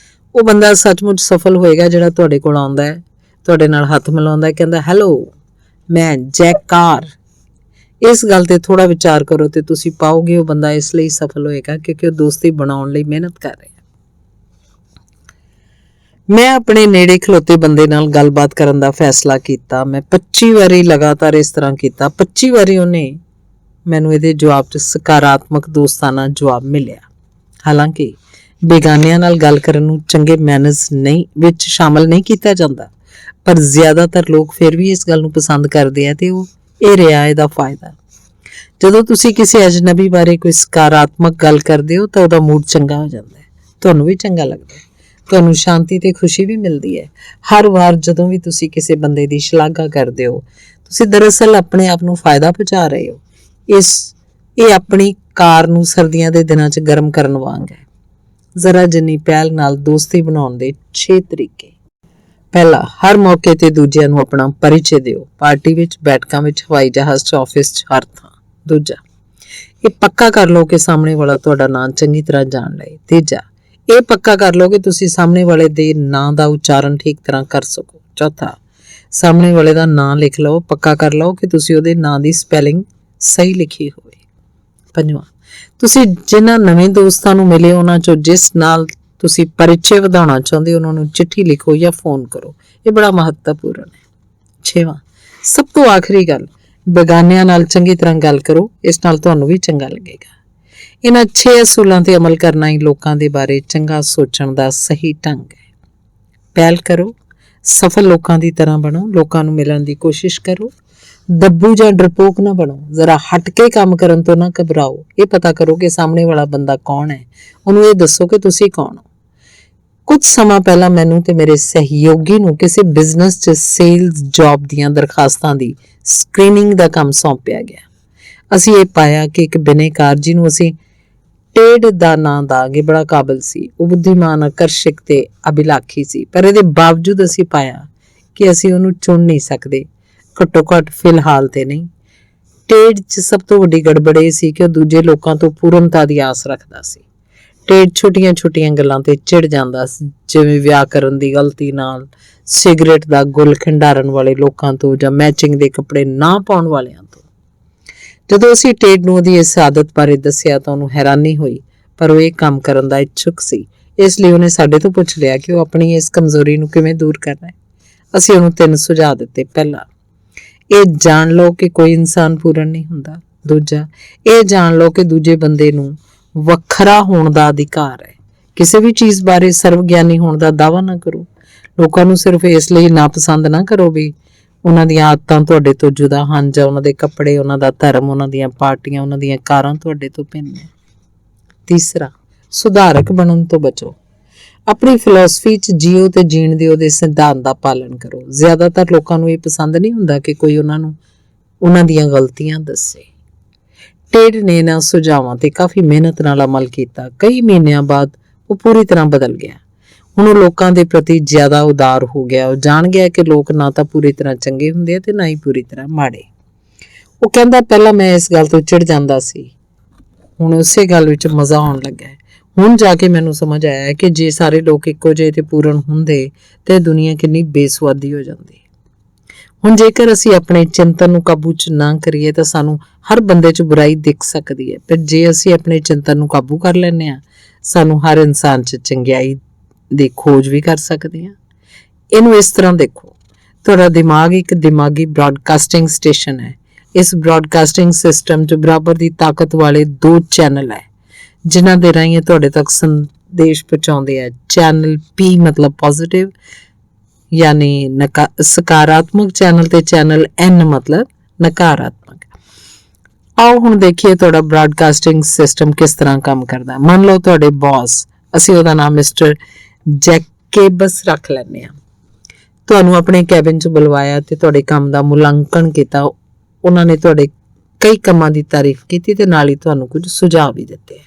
ਉਹ ਬੰਦਾ ਸੱਚਮੁੱਚ ਸਫਲ ਹੋਏਗਾ ਜਿਹੜਾ ਤੁਹਾਡੇ ਕੋਲ ਆਉਂਦਾ ਹੈ, ਤੁਹਾਡੇ ਨਾਲ ਹੱਥ ਮਿਲਾਉਂਦਾ ਹੈ, ਕਹਿੰਦਾ ਹੈਲੋ ਮੈਂ ਜੈਕ ਕਾਰ। ਇਸ ਗੱਲ ਤੇ ਥੋੜਾ ਵਿਚਾਰ ਕਰੋ ਤੇ ਤੁਸੀਂ ਪਾਓਗੇ ਉਹ ਬੰਦਾ ਇਸ ਲਈ ਸਫਲ ਹੋਏਗਾ ਕਿਉਂਕਿ ਉਹ ਦੋਸਤੀ ਬਣਾਉਣ ਲਈ ਮਿਹਨਤ ਕਰ ਰਿਹਾ। ਮੈਂ ਆਪਣੇ ਨੇੜੇ ਖਲੋਤੇ ਬੰਦੇ ਨਾਲ ਗੱਲਬਾਤ ਕਰਨ ਦਾ ਫੈਸਲਾ ਕੀਤਾ। ਮੈਂ 25 ਵਾਰੀ ਲਗਾਤਾਰ ਇਸ ਤਰ੍ਹਾਂ ਕੀਤਾ। 25 ਵਾਰੀ ਉਹਨੇ ਮੈਨੂੰ ਇਹਦੇ ਜਵਾਬ 'ਚ ਸਕਾਰਾਤਮਕ ਦੋਸਤਾਨਾ ਜਵਾਬ ਮਿਲਿਆ। ਹਾਲਾਂਕਿ ਬੇਗਾਨਿਆਂ ਨਾਲ ਗੱਲ ਕਰਨ ਨੂੰ ਚੰਗੇ ਮੈਨਰਜ਼ ਵਿੱਚ ਸ਼ਾਮਲ ਨਹੀਂ ਕੀਤਾ ਜਾਂਦਾ, ਪਰ ਜ਼ਿਆਦਾਤਰ ਲੋਕ ਫਿਰ ਵੀ ਇਸ ਗੱਲ ਨੂੰ ਪਸੰਦ ਕਰਦੇ ਆ ਤੇ ਇਹ ਰਿਹਾ ਇਹਦਾ ਫਾਇਦਾ। ਜਦੋਂ ਤੁਸੀਂ ਕਿਸੇ ਅਜਨਬੀ ਬਾਰੇ ਕੋਈ ਸਕਾਰਾਤਮਕ ਗੱਲ ਕਰਦੇ ਹੋ ਤਾਂ ਉਹਦਾ ਮੂਡ ਚੰਗਾ ਹੋ ਜਾਂਦਾ ਹੈ, ਤੁਹਾਨੂੰ ਵੀ ਚੰਗਾ ਲੱਗਦਾ ਹੈ, ਤੁਹਾਨੂੰ ਸ਼ਾਂਤੀ ਤੇ ਖੁਸ਼ੀ ਵੀ ਮਿਲਦੀ ਹੈ। ਹਰ ਵਾਰ ਜਦੋਂ ਵੀ ਤੁਸੀਂ ਕਿਸੇ ਬੰਦੇ ਦੀ ਸ਼ਲਾਘਾ ਕਰਦੇ ਹੋ, ਤੁਸੀਂ ਦਰਅਸਲ ਆਪਣੇ ਆਪ ਨੂੰ ਫਾਇਦਾ ਪਹੁੰਚਾ ਰਹੇ ਹੋ। ਇਹ ਆਪਣੀ ਕਾਰ ਨੂੰ ਸਰਦੀਆਂ ਦੇ ਦਿਨਾਂ 'ਚ ਗਰਮ ਕਰਨ ਵਾਂਗ ਹੈ। ਜ਼ਰਾ ਜਿੰਨੀ ਪਹਿਲ ਨਾਲ ਦੋਸਤੀ ਬਣਾਉਣ ਦੇ 6 ਤਰੀਕੇ। ਪਹਿਲਾ, ਹਰ ਮੌਕੇ ਤੇ ਦੂਜਿਆਂ ਨੂੰ ਆਪਣਾ ਪਰਿਚੈ ਦਿਓ। ਪਾਰਟੀ ਵਿੱਚ, ਬੈਠਕਾਂ ਵਿੱਚ, ਹਵਾਈ ਜਹਾਜ਼ 'ਚ, ਆਫਿਸ 'ਚ, ਹਰ ਥਾਂ। ਦੂਜਾ, ਇਹ ਪੱਕਾ ਕਰ ਲਓ ਕਿ ਸਾਹਮਣੇ ਵਾਲਾ ਤੁਹਾਡਾ ਨਾਂ ਚੰਗੀ ਤਰ੍ਹਾਂ ਜਾਣ ਲਏ। ਤੀਜਾ, ਇਹ ਪੱਕਾ ਕਰ ਲਓ ਕਿ ਤੁਸੀਂ ਸਾਹਮਣੇ ਵਾਲੇ ਦੇ ਨਾਂ ਦਾ ਉਚਾਰਨ ਠੀਕ ਤਰ੍ਹਾਂ ਕਰ ਸਕੋ। ਚੌਥਾ, ਸਾਹਮਣੇ ਵਾਲੇ ਦਾ ਨਾਂ ਲਿਖ ਲਓ, ਪੱਕਾ ਕਰ ਲਓ ਕਿ ਤੁਸੀਂ ਉਹਦੇ ਨਾਂ ਦੀ ਸਪੈਲਿੰਗ ਸਹੀ ਲਿਖੀ ਹੋਵੇ। ਪੰਜਵਾਂ, ਤੁਸੀਂ ਜਿਨ੍ਹਾਂ ਨਵੇਂ ਦੋਸਤਾਂ ਨੂੰ ਮਿਲੇ ਉਹਨਾਂ 'ਚੋਂ ਜਿਸ ਨਾਲ ਤੁਸੀਂ ਪਰਿਚੈ ਵਧਾਉਣਾ ਚਾਹੁੰਦੇ ਹੋ ਉਹਨਾਂ ਨੂੰ ਚਿੱਠੀ ਲਿਖੋ ਜਾਂ ਫੋਨ ਕਰੋ। ਇਹ ਬੜਾ ਮਹੱਤਵਪੂਰਨ ਹੈ। ਛੇਵਾਂ, ਸਭ ਤੋਂ ਆਖਰੀ ਗੱਲ, ਬੇਗਾਨਿਆਂ ਨਾਲ ਚੰਗੀ ਤਰ੍ਹਾਂ ਗੱਲ ਕਰੋ। ਇਸ ਨਾਲ ਤੁਹਾਨੂੰ ਵੀ ਚੰਗਾ ਲੱਗੇਗਾ। ਇਹਨਾਂ 6 ਅਸੂਲਾਂ ਤੇ ਅਮਲ ਕਰਨਾ ਹੀ ਲੋਕਾਂ ਦੇ ਬਾਰੇ ਚੰਗਾ ਸੋਚਣ ਦਾ ਸਹੀ ਢੰਗ ਹੈ। ਪਹਿਲ ਕਰੋ, ਸਫਲ ਲੋਕਾਂ ਦੀ ਤਰ੍ਹਾਂ ਬਣੋ, ਲੋਕਾਂ ਨੂੰ ਮਿਲਣ ਦੀ ਕੋਸ਼ਿਸ਼ ਕਰੋ, ਦੱਬੂ ਜਾਂ ਡਰਪੋਕ ਨਾ ਬਣੋ, ਜ਼ਰਾ ਹਟ ਕੇ ਕੰਮ ਕਰਨ ਤੋਂ ਨਾ ਘਬਰਾਓ। ਇਹ ਪਤਾ ਕਰੋ ਕਿ ਸਾਹਮਣੇ ਵਾਲਾ ਬੰਦਾ ਕੌਣ ਹੈ, ਉਹਨੂੰ ਇਹ ਦੱਸੋ ਕਿ ਤੁਸੀਂ ਕੌਣ ਹੋ। ਕੁਝ ਸਮਾਂ ਪਹਿਲਾਂ ਮੈਨੂੰ ਤੇ ਮੇਰੇ ਸਹਿਯੋਗੀ ਨੂੰ ਕਿਸੇ ਬਿਜ਼ਨਸ 'ਚ ਸੇਲਸ ਜੌਬ ਦੀਆਂ ਦਰਖਾਸਤਾਂ ਦੀ ਸਕਰੀਨਿੰਗ ਦਾ ਕੰਮ ਸੌਂਪਿਆ ਗਿਆ। ਅਸੀਂ ਇਹ ਪਾਇਆ ਕਿ ਇੱਕ ਬਿਨੇਕਾਰ ਜਿਹਨੂੰ ਅਸੀਂ ਟੇਡ ਦਾ ਨਾਂ ਦਾਂਗੇ ਬੜਾ ਕਾਬਲ ਸੀ। ਉਹ ਬੁੱਧੀਮਾਨ, ਆਕਰਸ਼ਕ ਤੇ ਅਭਿਲਾਖੀ ਸੀ, ਪਰ ਇਹਦੇ ਬਾਵਜੂਦ ਅਸੀਂ ਪਾਇਆ ਕਿ ਅਸੀਂ ਉਹਨੂੰ ਚੁਣ ਨਹੀਂ ਸਕਦੇ, ਘੱਟੋ ਘੱਟ ਫਿਲਹਾਲ ਤੇ ਨਹੀਂ। ਟੇਡ 'ਚ ਸਭ ਤੋਂ ਵੱਡੀ ਗੜਬੜ ਇਹ ਸੀ ਕਿ ਉਹ ਦੂਜੇ ਲੋਕਾਂ ਤੋਂ ਪੂਰਨਤਾ ਦੀ ਆਸ ਰੱਖਦਾ ਸੀ। ਟੇਡ ਛੋਟੀਆਂ-ਛੋਟੀਆਂ ਗੱਲਾਂ ਤੇ ਚਿੜ ਜਾਂਦਾ ਸੀ, ਜਿਵੇਂ ਵਿਆਕਰਨ ਦੀ ਗਲਤੀ ਨਾਲ, ਸਿਗਰਟ ਦਾ ਗੁੱਲ ਖਿੰਡਾਰਨ ਵਾਲੇ ਲੋਕਾਂ ਤੋਂ ਜਾਂ ਮੈਚਿੰਗ ਦੇ ਕੱਪੜੇ ਨਾ ਪਾਉਣ ਵਾਲਿਆਂ ਤੋਂ। ਜਦੋਂ ਅਸੀਂ ਟੇਡ ਨੂੰ ਉਹਦੀ ਇਸ ਆਦਤ ਬਾਰੇ ਦੱਸਿਆ ਤਾਂ ਉਹਨੂੰ ਹੈਰਾਨੀ ਹੋਈ, ਪਰ ਉਹ ਇਹ ਕੰਮ ਕਰਨ ਦਾ ਇੱਛੁਕ ਸੀ। ਇਸ ਲਈ ਉਹਨੇ ਸਾਡੇ ਤੋਂ ਪੁੱਛ ਲਿਆ ਕਿ ਉਹ ਆਪਣੀ ਇਸ ਕਮਜ਼ੋਰੀ ਨੂੰ ਕਿਵੇਂ ਦੂਰ ਕਰਨਾ ਹੈ। ਅਸੀਂ ਉਹਨੂੰ 3 ਸੁਝਾਅ ਦਿੱਤੇ। ਪਹਿਲਾ, ਇਹ ਜਾਣ ਲਓ ਕਿ ਕੋਈ ਇਨਸਾਨ ਪੂਰਨ ਨਹੀਂ ਹੁੰਦਾ। ਦੂਜਾ, ਇਹ ਜਾਣ ਲਓ ਕਿ ਦੂਜੇ ਬੰਦੇ ਨੂੰ ਵੱਖਰਾ ਹੋਣ ਦਾ ਅਧਿਕਾਰ ਹੈ। ਕਿਸੇ ਵੀ ਚੀਜ਼ ਬਾਰੇ ਸਰਵਗਿਆਨੀ ਹੋਣ ਦਾ ਦਾਅਵਾ ਨਾ ਕਰੋ। ਲੋਕਾਂ ਨੂੰ ਸਿਰਫ ਇਸ ਲਈ ਨਾਪਸੰਦ ਨਾ ਕਰੋ ਵੀ ਉਹਨਾਂ ਦੀਆਂ ਆਦਤਾਂ ਤੁਹਾਡੇ ਤੋਂ ਜੁਦਾ ਹਨ ਜਾਂ ਉਹਨਾਂ ਦੇ ਕੱਪੜੇ, ਉਹਨਾਂ ਦਾ ਧਰਮ, ਉਹਨਾਂ ਦੀਆਂ ਪਾਰਟੀਆਂ, ਉਹਨਾਂ ਦੀਆਂ ਕਾਰਾਂ ਤੁਹਾਡੇ ਤੋਂ ਭਿੰਨ ਹੈ। ਤੀਸਰਾ, ਸੁਧਾਰਕ ਬਣਨ ਤੋਂ ਬਚੋ। ਆਪਣੀ ਫਿਲਾਸਫੀ 'ਚ ਜੀਓ ਤੇ ਜੀਣ ਦੇ ਉਹਦੇ ਸਿਧਾਂਤ ਦਾ ਪਾਲਣ ਕਰੋ। ਜ਼ਿਆਦਾਤਰ ਲੋਕਾਂ ਨੂੰ ਇਹ ਪਸੰਦ ਨਹੀਂ ਹੁੰਦਾ ਕਿ ਕੋਈ ਉਹਨਾਂ ਨੂੰ ਉਹਨਾਂ ਦੀਆਂ ਗਲਤੀਆਂ ਦੱਸੇ। ਟੇਡ ਨੇ ਇਹਨਾਂ ਸੁਝਾਵਾਂ ਤੇ ਕਾਫੀ ਮਿਹਨਤ ਨਾਲ ਅਮਲ ਕੀਤਾ। ਕਈ ਮਹੀਨਿਆਂ ਬਾਅਦ ਉਹ ਪੂਰੀ ਤਰ੍ਹਾਂ ਬਦਲ ਗਿਆ। ਹੁਣ ਉਹ ਲੋਕਾਂ ਦੇ ਪ੍ਰਤੀ ਜ਼ਿਆਦਾ ਉਦਾਰ ਹੋ ਗਿਆ। ਉਹ ਜਾਣ ਗਿਆ ਕਿ ਲੋਕ ਨਾ ਤਾਂ ਪੂਰੀ ਤਰ੍ਹਾਂ ਚੰਗੇ ਹੁੰਦੇ ਆ ਤੇ ਨਾ ਹੀ ਪੂਰੀ ਤਰ੍ਹਾਂ ਮਾੜੇ। ਉਹ ਕਹਿੰਦਾ, ਪਹਿਲਾਂ ਮੈਂ ਇਸ ਗੱਲ ਤੋਂ ਚਿੜ ਜਾਂਦਾ ਸੀ, ਹੁਣ ਉਸੇ ਗੱਲ ਵਿੱਚ ਮਜ਼ਾ ਆਉਣ ਲੱਗਾ। ਹੁਣ ਜਾ ਕੇ ਮੈਨੂੰ ਸਮਝ ਆਇਆ ਕਿ ਜੇ ਸਾਰੇ ਲੋਕ ਇੱਕੋ ਜਿਹੇ ਤੇ ਪੂਰਨ ਹੁੰਦੇ ਤੇ ਦੁਨੀਆ ਕਿੰਨੀ ਬੇਸੁਆਦੀ ਹੋ ਜਾਂਦੀ। ਹੁਣ ਜੇਕਰ ਅਸੀਂ ਆਪਣੇ ਚਿੰਤਨ ਨੂੰ ਕਾਬੂ 'ਚ ਨਾ ਕਰੀਏ ਤਾਂ ਸਾਨੂੰ ਹਰ ਬੰਦੇ 'ਚ ਬੁਰਾਈ ਦਿਖ ਸਕਦੀ ਹੈ, ਪਰ ਜੇ ਅਸੀਂ ਆਪਣੇ ਚਿੰਤਨ ਨੂੰ ਕਾਬੂ ਕਰ ਲੈਂਦੇ ਹਾਂ, ਸਾਨੂੰ ਹਰ ਇਨਸਾਨ 'ਚ ਚੰਗਿਆਈ ਦੀ ਖੋਜ ਵੀ ਕਰ ਸਕਦੇ ਹਾਂ। ਇਹਨੂੰ ਇਸ ਤਰ੍ਹਾਂ ਦੇਖੋ, ਤੁਹਾਡਾ ਦਿਮਾਗ ਇੱਕ ਦਿਮਾਗੀ ਬ੍ਰਾਡਕਾਸਟਿੰਗ ਸਟੇਸ਼ਨ ਹੈ। ਇਸ ਬ੍ਰਾਡਕਾਸਟਿੰਗ ਸਿਸਟਮ 'ਚ ਬਰਾਬਰ ਦੀ ਤਾਕਤ ਵਾਲੇ 2 ਚੈਨਲ ਹੈ ਜਿਨ੍ਹਾਂ ਦੇ ਰਾਹੀਂ ਤੁਹਾਡੇ ਤੱਕ ਸੰਦੇਸ਼ ਪਹੁੰਚਾਉਂਦੇ ਆ। ਚੈਨਲ P ਮਤਲਬ ਪੋਜ਼ਿਟਿਵ ਯਾਨੀ ਸਕਾਰਾਤਮਕ ਚੈਨਲ ਤੇ ਚੈਨਲ N ਮਤਲਬ ਨਕਾਰਾਤਮਕ। ਆਓ ਹੁਣ ਦੇਖੀਏ ਤੁਹਾਡਾ ਬ੍ਰਾਡਕਾਸਟਿੰਗ ਸਿਸਟਮ ਕਿਸ ਤਰ੍ਹਾਂ ਕੰਮ ਕਰਦਾ ਹੈ। ਮੰਨ ਲਓ ਤੁਹਾਡੇ ਬੌਸ, ਅਸੀਂ ਉਹਦਾ ਨਾਮ ਮਿਸਟਰ ਜੈਕੇਬਸ ਰੱਖ ਲੈਂਦੇ ਹਾਂ, ਤੁਹਾਨੂੰ ਆਪਣੇ ਕੈਬਿਨ 'ਚ ਬੁਲਵਾਇਆ ਤੇ ਤੁਹਾਡੇ ਕੰਮ ਦਾ ਮੁਲਾਂਕਣ ਕੀਤਾ। ਉਹਨਾਂ ਨੇ ਤੁਹਾਡੇ ਕਈ ਕੰਮਾਂ ਦੀ ਤਾਰੀਫ ਕੀਤੀ ਤੇ ਨਾਲ ਹੀ ਤੁਹਾਨੂੰ ਕੁਝ ਸੁਝਾਅ ਵੀ ਦਿੱਤੇ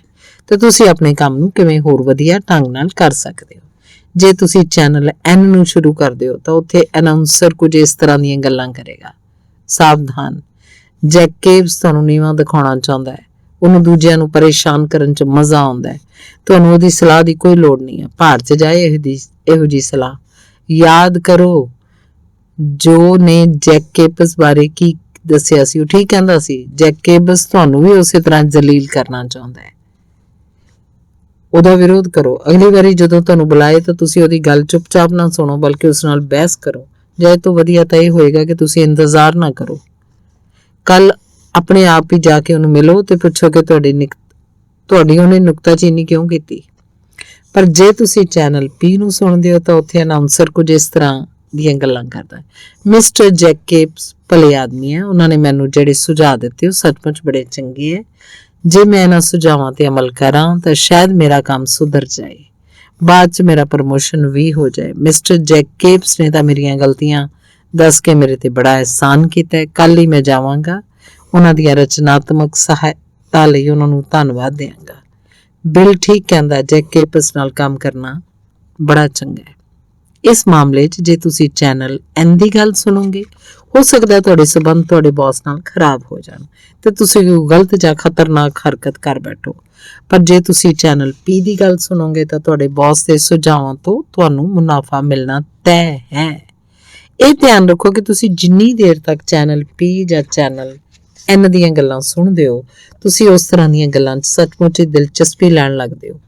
ਤੇ ਤੁਸੀਂ ਆਪਣੇ ਕੰਮ ਨੂੰ ਕਿਵੇਂ ਹੋਰ ਵਧੀਆ ਢੰਗ ਨਾਲ ਕਰ ਸਕਦੇ ਹੋ। ਜੇ ਤੁਸੀਂ ਚੈਨਲ N ਨੂੰ ਸ਼ੁਰੂ ਕਰਦੇ ਹੋ ਤਾਂ ਉੱਥੇ ਅਨਾਉਂਸਰ ਕੁਝ ਇਸ ਤਰ੍ਹਾਂ ਦੀਆਂ ਗੱਲਾਂ ਕਰੇਗਾ। ਸਾਵਧਾਨ, ਜੈਕੇਬਸ ਤੁਹਾਨੂੰ ਨੀਵਾਂ ਦਿਖਾਉਣਾ ਚਾਹੁੰਦਾ ਹੈ, ਉਹਨੂੰ ਦੂਜਿਆਂ ਨੂੰ ਪਰੇਸ਼ਾਨ ਕਰਨ 'ਚ ਮਜ਼ਾ ਆਉਂਦਾ ਹੈ, ਤੁਹਾਨੂੰ ਉਹਦੀ ਸਲਾਹ ਦੀ ਕੋਈ ਲੋੜ ਨਹੀਂ ਹੈ। ਭਾਰ 'ਚ ਜਾਏ ਇਹੋ ਜਿਹੀ ਸਲਾਹ। ਯਾਦ ਕਰੋ ਜੋ ਨੇ ਜੈਕੇਬਸ ਬਾਰੇ ਕੀ ਦੱਸਿਆ ਸੀ, ਉਹ ਠੀਕ ਕਹਿੰਦਾ ਸੀ। ਜੈਕੇਬਸ ਤੁਹਾਨੂੰ ਵੀ ਉਸੇ ਤਰ੍ਹਾਂ ਜਲੀਲ ਕਰਨਾ ਚਾਹੁੰਦਾ ਹੈ। ਉਹਦਾ ਵਿਰੋਧ ਕਰੋ। ਅਗਲੀ ਵਾਰੀ ਜਦੋਂ ਤੁਹਾਨੂੰ ਬੁਲਾਏ ਤਾਂ ਤੁਸੀਂ ਉਹਦੀ ਗੱਲ ਚੁੱਪਚਾਪ ਨਾ ਸੁਣੋ, ਬਲਕਿ ਉਸ ਨਾਲ ਬਹਿਸ ਕਰੋ। ਜਾਂ ਇਹ ਤੋਂ ਵਧੀਆ ਤਾਂ ਇਹ ਹੋਏਗਾ ਕਿ ਤੁਸੀਂ ਇੰਤਜ਼ਾਰ ਨਾ ਕਰੋ। ਕੱਲ ਆਪਣੇ ਆਪ ਹੀ ਜਾ ਕੇ ਉਹਨੂੰ ਮਿਲੋ ਤੇ ਪੁੱਛੋ ਕਿ ਤੁਹਾਡੀ ਉਹਨੇ ਨੁਕਤਾਚੀਨੀ ਕਿਉਂ ਕੀਤੀ। ਪਰ ਜੇ ਤੁਸੀਂ ਚੈਨਲ P ਨੂੰ ਸੁਣਦੇ ਹੋ ਤਾਂ ਉੱਥੇ ਅਨਾਉਂਸਰ ਕੁਝ ਇਸ ਤਰ੍ਹਾਂ ਦੀਆਂ ਗੱਲਾਂ ਕਰਦਾ ਹੈ। ਮਿਸਟਰ ਜੈਕੇਬਸ ਭਲੇ ਆਦਮੀ ਹੈ, ਉਹਨਾਂ ਨੇ ਮੈਨੂੰ ਜਿਹੜੇ ਸੁਝਾਅ ਦਿੱਤੇ ਉਹ ਸੱਚਮੁੱਚ ਬੜੇ ਚੰਗੇ ਹੈ। ਜੇ ਮੈਂ ਇਹਨਾਂ ਸੁਝਾਵਾਂ ਤੇ ਅਮਲ ਕਰਾਂ ਤਾਂ ਸ਼ਾਇਦ ਮੇਰਾ ਕੰਮ ਸੁਧਰ ਜਾਏ, ਬਾਅਦ 'ਚ ਮੇਰਾ ਪ੍ਰਮੋਸ਼ਨ ਵੀ ਹੋ ਜਾਏ। ਮਿਸਟਰ ਜੈਕੇਬਸ ਨੇ ਤਾਂ ਮੇਰੀਆਂ ਗਲਤੀਆਂ ਦੱਸ ਕੇ ਮੇਰੇ ਤੇ ਬੜਾ ਅਹਿਸਾਨ ਕੀਤਾ ਹੈ। ਕੱਲ ਹੀ ਮੈਂ ਜਾਵਾਂਗਾ, ਉਹਨਾਂ ਦੀਆਂ ਰਚਨਾਤਮਕ ਸਹਾਇਤਾ ਲਈ ਉਹਨਾਂ ਨੂੰ ਧੰਨਵਾਦ ਦਿਆਂਗਾ। ਬਿਲ ਠੀਕ ਕਹਿੰਦਾ, ਜੈਕੇਬਸ ਨਾਲ ਕੰਮ ਕਰਨਾ ਬੜਾ ਚੰਗਾ ਹੈ। ਇਸ ਮਾਮਲੇ 'ਚ ਜੇ ਤੁਸੀਂ ਚੈਨਲ N ਦੀ ਗੱਲ ਸੁਣੋਗੇ, ਹੋ ਸਕਦਾ ਤੁਹਾਡੇ ਸਬੰਧ ਤੁਹਾਡੇ ਬੌਸ ਨਾਲ ਖਰਾਬ ਹੋ ਜਾਣ ਤੇ ਤੁਸੀਂ ਕੋਈ ਗਲਤ ਜਾਂ ਖਤਰਨਾਕ ਹਰਕਤ ਕਰ ਬੈਠੋ। ਪਰ ਜੇ ਤੁਸੀਂ ਚੈਨਲ P ਦੀ ਗੱਲ ਸੁਣੋਗੇ ਤਾਂ ਤੁਹਾਡੇ ਬੌਸ ਦੇ ਸੁਝਾਵਾਂ ਤੋਂ ਤੁਹਾਨੂੰ ਮੁਨਾਫਾ ਮਿਲਣਾ ਤੈਅ ਹੈ। ਇਹ ਧਿਆਨ ਰੱਖੋ ਕਿ ਤੁਸੀਂ ਜਿੰਨੀ ਦੇਰ ਤੱਕ ਚੈਨਲ P ਜਾਂ ਚੈਨਲ N ਦੀਆਂ ਗੱਲਾਂ ਸੁਣਦੇ ਹੋ, ਤੁਸੀਂ ਉਸ ਤਰ੍ਹਾਂ ਦੀਆਂ ਗੱਲਾਂ 'ਚ ਸੱਚਮੁੱਚ ਦਿਲਚਸਪੀ ਲੈਣ ਲੱਗਦੇ ਹੋ।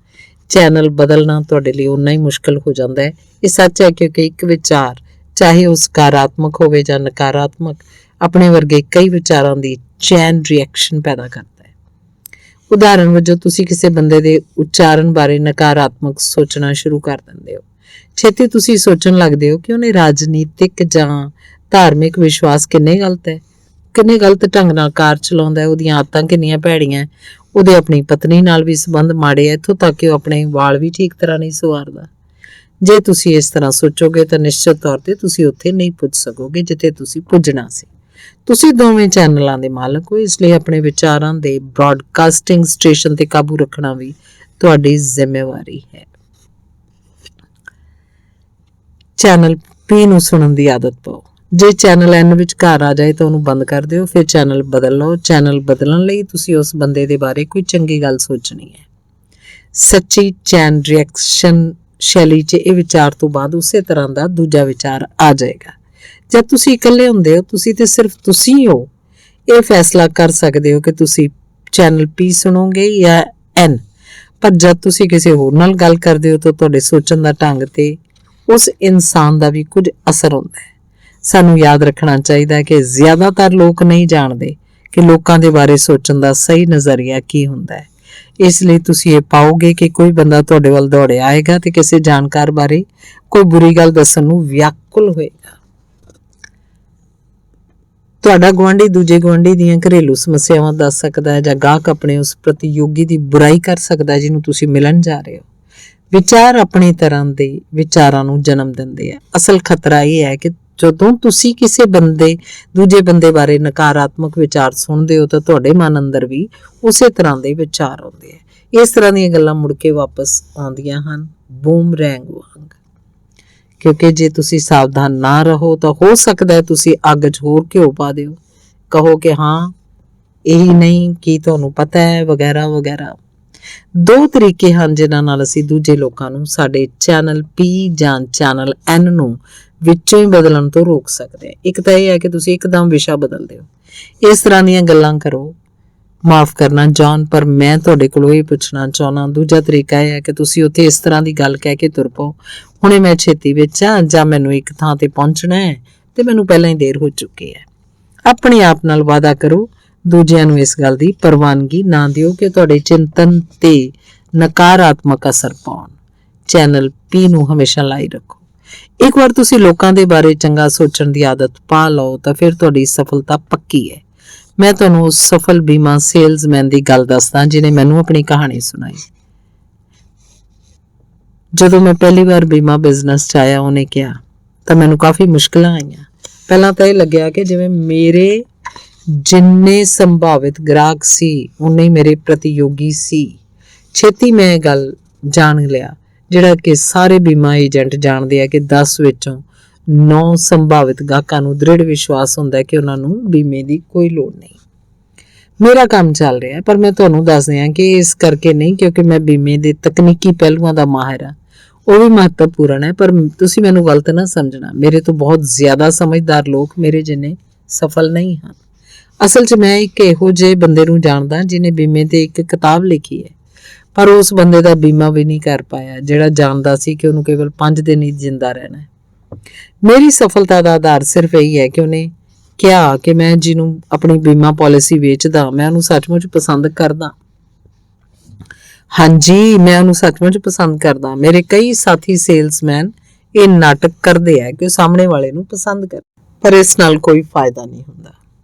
ਚੈਨਲ ਬਦਲਣਾ ਤੁਹਾਡੇ ਲਈ ਉਨਾ ਹੀ ਮੁਸ਼ਕਲ ਹੋ ਜਾਂਦਾ ਹੈ। ਇਹ ਸੱਚ ਹੈ ਕਿਉਂਕਿ ਇੱਕ ਵਿਚਾਰ, ਚਾਹੇ ਉਹ ਸਕਾਰਾਤਮਕ ਹੋਵੇ ਜਾਂ ਨਕਾਰਾਤਮਕ, ਆਪਣੇ ਵਰਗੇ ਕਈ ਵਿਚਾਰਾਂ ਦੀ ਚੈਨ ਰਿਐਕਸ਼ਨ ਪੈਦਾ ਕਰਦਾ ਹੈ। ਉਦਾਹਰਨ ਵਜੋਂ ਤੁਸੀਂ ਕਿਸੇ ਬੰਦੇ ਦੇ ਉਚਾਰਨ ਬਾਰੇ ਨਕਾਰਾਤਮਕ ਸੋਚਣਾ ਸ਼ੁਰੂ ਕਰ ਦਿੰਦੇ ਹੋ। ਛੇਤੀ ਤੁਸੀਂ ਸੋਚਣ ਲੱਗਦੇ ਹੋ ਕਿ ਉਹਨੇ ਰਾਜਨੀਤਿਕ ਜਾਂ ਧਾਰਮਿਕ ਵਿਸ਼ਵਾਸ ਕਿੰਨੇ ਗਲਤ ਢੰਗ ਨਾਲ ਕਾਰ ਚਲਾਉਂਦਾ ਹੈ, ਉਹਦੀਆਂ ਆਦਤਾਂ ਕਿੰਨੀਆਂ ਭੈੜੀਆਂ, ਉਹਦੇ ਆਪਣੀ ਪਤਨੀ ਨਾਲ ਵੀ ਸੰਬੰਧ ਮਾੜੇ ਆ, ਇੱਥੋਂ ਤੱਕ ਕਿ ਉਹ ਆਪਣੇ ਵਾਲ ਵੀ ਠੀਕ ਤਰ੍ਹਾਂ ਨਹੀਂ ਸੰਵਾਰਦਾ। ਜੇ ਤੁਸੀਂ ਇਸ ਤਰ੍ਹਾਂ ਸੋਚੋਗੇ ਤਾਂ ਨਿਸ਼ਚਿਤ ਤੌਰ ਤੇ ਤੁਸੀਂ ਉੱਥੇ ਨਹੀਂ ਪੁੱਜ ਸਕੋਗੇ ਜਿੱਥੇ ਤੁਸੀਂ ਪੁੱਜਣਾ ਸੀ। ਤੁਸੀਂ ਦੋਵੇਂ ਚੈਨਲਾਂ ਦੇ ਮਾਲਕ ਹੋ, ਇਸ ਲਈ ਆਪਣੇ ਵਿਚਾਰਾਂ ਦੇ ਬ੍ਰਾਡਕਾਸਟਿੰਗ ਸਟੇਸ਼ਨ ਤੇ ਕਾਬੂ ਰੱਖਣਾ ਵੀ ਤੁਹਾਡੀ ਜ਼ਿੰਮੇਵਾਰੀ ਹੈ। ਚੈਨਲ P ਨੂੰ ਸੁਣਨ ਦੀ ਆਦਤ ਪਾਓ। ਜੇ ਚੈਨਲ N ਵਿੱਚ ਘਰ ਆ ਜਾਏ ਤਾਂ ਉਹਨੂੰ ਬੰਦ ਕਰ ਦਿਓ, ਫਿਰ ਚੈਨਲ ਬਦਲ ਲਓ। ਚੈਨਲ ਬਦਲਣ ਲਈ ਤੁਸੀਂ ਉਸ ਬੰਦੇ ਦੇ ਬਾਰੇ ਕੋਈ ਚੰਗੀ ਗੱਲ ਸੋਚਣੀ ਹੈ। ਸੱਚੀ ਚੈਨ ਰਿਐਕਸ਼ਨ ਸ਼ੈਲੀ 'ਚ ਇਹ ਵਿਚਾਰ ਤੋਂ ਬਾਅਦ ਉਸੇ ਤਰ੍ਹਾਂ ਦਾ ਦੂਜਾ ਵਿਚਾਰ ਆ ਜਾਏਗਾ। ਜਦ ਤੁਸੀਂ ਇਕੱਲੇ ਹੁੰਦੇ ਹੋ, ਤੁਸੀਂ ਤੇ ਸਿਰਫ ਤੁਸੀਂ ਹੋ। ਇਹ ਫੈਸਲਾ ਕਰ ਸਕਦੇ ਹੋ ਕਿ ਤੁਸੀਂ ਚੈਨਲ P ਸੁਣੋਗੇ ਜਾਂ N। ਪਰ ਜਦ ਤੁਸੀਂ ਕਿਸੇ ਹੋਰ ਨਾਲ ਗੱਲ ਕਰਦੇ ਹੋ ਤਾਂ ਤੁਹਾਡੇ ਸੋਚਣ ਦਾ ਢੰਗ ਤੇ ਉਸ ਇਨਸਾਨ ਦਾ ਵੀ ਕੁਝ ਅਸਰ ਹੁੰਦਾ ਹੈ। ਸਾਨੂੰ ਯਾਦ ਰੱਖਣਾ ਚਾਹੀਦਾ ਹੈ ਕਿ ਜ਼ਿਆਦਾਤਰ ਲੋਕ ਨਹੀਂ ਜਾਣਦੇ ਕਿ ਲੋਕਾਂ ਦੇ ਬਾਰੇ ਸੋਚਣ ਦਾ ਸਹੀ ਨਜ਼ਰੀਆ ਕੀ ਹੁੰਦਾ ਹੈ। ਇਸ ਲਈ ਤੁਸੀਂ ਇਹ ਪਾਓਗੇ ਕਿ ਕੋਈ ਬੰਦਾ ਤੁਹਾਡੇ ਵੱਲ ਦੌੜੇ ਆਏਗਾ ਤੇ ਕਿਸੇ ਜਾਣਕਾਰ ਬਾਰੇ ਕੋਈ ਬੁਰੀ ਗੱਲ ਦੱਸਣ ਨੂੰ ਵਿਆਕੁਲ ਹੋਏਗਾ। ਤੁਹਾਡਾ ਗੁਆਂਢੀ ਦੂਜੇ ਗੁਆਂਢੀ ਦੀਆਂ ਘਰੇਲੂ ਸਮੱਸਿਆਵਾਂ ਦੱਸ ਸਕਦਾ ਹੈ ਜਾਂ ਗਾਹਕ ਆਪਣੇ ਉਸ ਪ੍ਰਤੀਯੋਗੀ ਦੀ ਬੁਰਾਈ ਕਰ ਸਕਦਾ ਹੈ ਜਿਹਨੂੰ ਤੁਸੀਂ ਮਿਲਣ ਜਾ ਰਹੇ ਹੋ। ਵਿਚਾਰ ਆਪਣੀ ਤਰ੍ਹਾਂ ਦੇ ਵਿਚਾਰਾਂ ਨੂੰ ਜਨਮ ਦਿੰਦੇ ਆ। ਅਸਲ ਖਤਰਾ ਇਹ ਹੈ ਕਿ ਜਦੋਂ ਤੁਸੀਂ ਕਿਸੇ ਦੂਜੇ ਬੰਦੇ ਬਾਰੇ ਨਕਾਰਾਤਮਕ ਵਿਚਾਰ ਸੁਣਦੇ ਹੋ ਤਾਂ ਤੁਹਾਡੇ ਮਨ ਅੰਦਰ ਵੀ ਉਸੇ ਤਰ੍ਹਾਂ ਦੇ ਵਿਚਾਰ ਆਉਂਦੇ ਆ। ਇਸ ਤਰ੍ਹਾਂ ਦੀਆਂ ਗੱਲਾਂ ਮੁੜ ਕੇ ਵਾਪਸ ਆਉਂਦੀਆਂ ਹਨ, ਬੂਮਰੈਂਗ ਵਾਂਗ। ਕਿਉਂਕਿ ਜੇ ਤੁਸੀਂ ਸਾਵਧਾਨ ਨਾ ਰਹੋ ਤਾਂ ਹੋ ਸਕਦਾ ਹੈ ਤੁਸੀਂ ਅੱਗ 'ਚ ਹੋਰ ਘਿਓ ਪਾ ਦਿਓ। ਕਹੋ ਕਿ ਹਾਂ ਇਹੀ ਨਹੀਂ ਕੀ ਤੁਹਾਨੂੰ ਪਤਾ ਹੈ ਵਗੈਰਾ ਵਗੈਰਾ। ਦੋ ਤਰੀਕੇ ਹਨ ਜਿਨ੍ਹਾਂ ਨਾਲ ਅਸੀਂ ਦੂਜੇ ਲੋਕਾਂ ਨੂੰ ਸਾਡੇ ਚੈਨਲ P ਜਾਂ ਚੈਨਲ N ਨੂੰ ਵਿੱਚੋਂ ਹੀ ਬਦਲਣ ਤੋਂ ਰੋਕ ਸਕਦੇ ਹਾਂ। ਇੱਕ ਤਾਂ ਇਹ ਹੈ ਕਿ ਤੁਸੀਂ ਇੱਕਦਮ ਵਿਸ਼ਾ ਬਦਲ ਦਿਓ। ਇਸ ਤਰ੍ਹਾਂ ਦੀਆਂ ਗੱਲਾਂ ਕਰੋ, ਮਾਫ ਕਰਨਾ ਜੌਨ, ਪਰ ਮੈਂ ਤੁਹਾਡੇ ਕੋਲੋਂ ਇਹ ਪੁੱਛਣਾ ਚਾਹੁੰਦਾ। ਦੂਜਾ ਤਰੀਕਾ ਇਹ ਹੈ ਕਿ ਤੁਸੀਂ ਉੱਥੇ ਇਸ ਤਰ੍ਹਾਂ ਦੀ ਗੱਲ ਕਹਿ ਕੇ ਤੁਰ ਪਓ, ਹੁਣੇ ਮੈਂ ਛੇਤੀ ਵਿੱਚ ਹਾਂ ਜਾਂ ਮੈਨੂੰ ਇੱਕ ਥਾਂ ਤੇ ਪਹੁੰਚਣਾ ਹੈ ਤੇ ਮੈਨੂੰ ਪਹਿਲਾਂ ਹੀ ਦੇਰ ਹੋ ਚੁੱਕੀ ਹੈ। ਆਪਣੇ ਆਪ ਨਾਲ ਵਾਅਦਾ ਕਰੋ, ਦੂਜਿਆਂ ਨੂੰ ਇਸ ਗੱਲ ਦੀ ਪ੍ਰਵਾਨਗੀ ਨਾ ਦਿਓ ਕਿ ਤੁਹਾਡੇ ਚਿੰਤਨ ਤੇ ਨਕਾਰਾਤਮਕ ਅਸਰ ਪਾਉਣ। ਚੈਨਲ P ਨੂੰ ਹਮੇਸ਼ਾ ਲਾਈ ਰੱਖੋ। ਇੱਕ ਵਾਰ ਤੁਸੀਂ ਲੋਕਾਂ ਦੇ ਬਾਰੇ ਚੰਗਾ ਸੋਚਣ ਦੀ ਆਦਤ ਪਾ ਲਓ ਤਾਂ ਫਿਰ ਤੁਹਾਡੀ ਸਫਲਤਾ ਪੱਕੀ ਹੈ। ਮੈਂ ਤੁਹਾਨੂੰ ਉਸ ਸਫਲ ਬੀਮਾ ਸੇਲਜ਼ਮੈਨ ਦੀ ਗੱਲ ਦੱਸਦਾ ਜਿਹਨੇ ਮੈਨੂੰ ਆਪਣੀ ਕਹਾਣੀ ਸੁਣਾਈ। ਜਦੋਂ ਮੈਂ ਪਹਿਲੀ ਵਾਰ ਬੀਮਾ ਬਿਜ਼ਨਸ 'ਚ ਆਇਆ, ਉਹਨੇ ਕਿਹਾ ਤਾਂ ਮੈਨੂੰ ਕਾਫੀ ਮੁਸ਼ਕਲਾਂ ਆਈਆਂ। ਪਹਿਲਾਂ ਤਾਂ ਇਹ ਲੱਗਿਆ ਕਿ ਜਿਵੇਂ ਮੇਰੇ ਜਿੰਨੇ ਸੰਭਾਵਿਤ ਗ੍ਰਾਹਕ ਸੀ ਉਨੇ ਹੀ ਮੇਰੇ ਪ੍ਰਤੀਯੋਗੀ ਸੀ। ਛੇਤੀ ਮੈਂ ਇਹ ਗੱਲ ਜਾਣ ਲਿਆ ਜਿਹੜਾ ਕਿ ਸਾਰੇ ਬੀਮਾ ਏਜੰਟ ਜਾਣਦੇ ਆ ਕਿ 10 ਵਿੱਚੋਂ 9 ਸੰਭਾਵਿਤ ਗਾਹਕਾਂ ਨੂੰ ਦ੍ਰਿੜ ਵਿਸ਼ਵਾਸ ਹੁੰਦਾ ਕਿ ਉਹਨਾਂ ਨੂੰ ਬੀਮੇ ਦੀ ਕੋਈ ਲੋੜ ਨਹੀਂ। ਮੇਰਾ ਕੰਮ ਚੱਲ ਰਿਹਾ, ਪਰ ਮੈਂ ਤੁਹਾਨੂੰ ਦੱਸ ਦਿਆਂ ਕਿ ਇਸ ਕਰਕੇ ਨਹੀਂ ਕਿਉਂਕਿ ਮੈਂ ਬੀਮੇ ਦੇ ਤਕਨੀਕੀ ਪਹਿਲੂਆਂ ਦਾ ਮਾਹਿਰ ਹਾਂ। ਉਹ ਵੀ ਮਹੱਤਵਪੂਰਨ ਹੈ, ਪਰ ਤੁਸੀਂ ਮੈਨੂੰ ਗਲਤ ਨਾ ਸਮਝਣਾ। ਮੇਰੇ ਤੋਂ ਬਹੁਤ ਜ਼ਿਆਦਾ ਸਮਝਦਾਰ ਲੋਕ ਮੇਰੇ ਜਿੰਨੇ ਸਫਲ ਨਹੀਂ ਹਨ। ਅਸਲ 'ਚ ਮੈਂ ਇੱਕ ਇਹੋ ਜਿਹੇ ਬੰਦੇ ਨੂੰ ਜਾਣਦਾ ਜਿਹਨੇ ਬੀਮੇ ਤੇ ਇੱਕ ਕਿਤਾਬ ਲਿਖੀ ਹੈ, ਪਰ ਉਸ ਬੰਦੇ ਦਾ ਬੀਮਾ ਵੀ ਨਹੀਂ ਕਰ ਪਾਇਆ ਜਿਹੜਾ ਜਾਣਦਾ ਸੀ ਕਿ ਉਹਨੂੰ ਕੇਵਲ 5 ਦਿਨ ਹੀ ਜਿੰਦਾ ਰਹਿਣਾ ਹੈ। ਮੇਰੀ ਸਫਲਤਾ ਦਾ ਆਧਾਰ ਸਿਰਫ ਇਹੀ ਹੈ ਕਿ ਉਹਨੇ ਕਿਹਾ ਕਿ ਮੈਂ ਜਿਹਨੂੰ ਆਪਣੀ ਬੀਮਾ ਪਾਲਿਸੀ ਵੇਚਦਾ ਮੈਂ ਉਹਨੂੰ ਸੱਚਮੁੱਚ ਪਸੰਦ ਕਰਦਾ। ਹਾਂਜੀ, ਮੈਂ ਉਹਨੂੰ ਸੱਚਮੁੱਚ ਪਸੰਦ ਕਰਦਾ। ਮੇਰੇ ਕਈ ਸਾਥੀ ਸੇਲਜ਼ਮੈਨ ਇਹ ਨਾਟਕ ਕਰਦੇ ਆ ਕਿ ਉਹ ਸਾਹਮਣੇ ਵਾਲੇ ਨੂੰ ਪਸੰਦ ਕਰ, ਪਰ ਇਸ ਨਾਲ ਕੋਈ ਫਾਇਦਾ ਨਹੀਂ ਹੁੰਦਾ।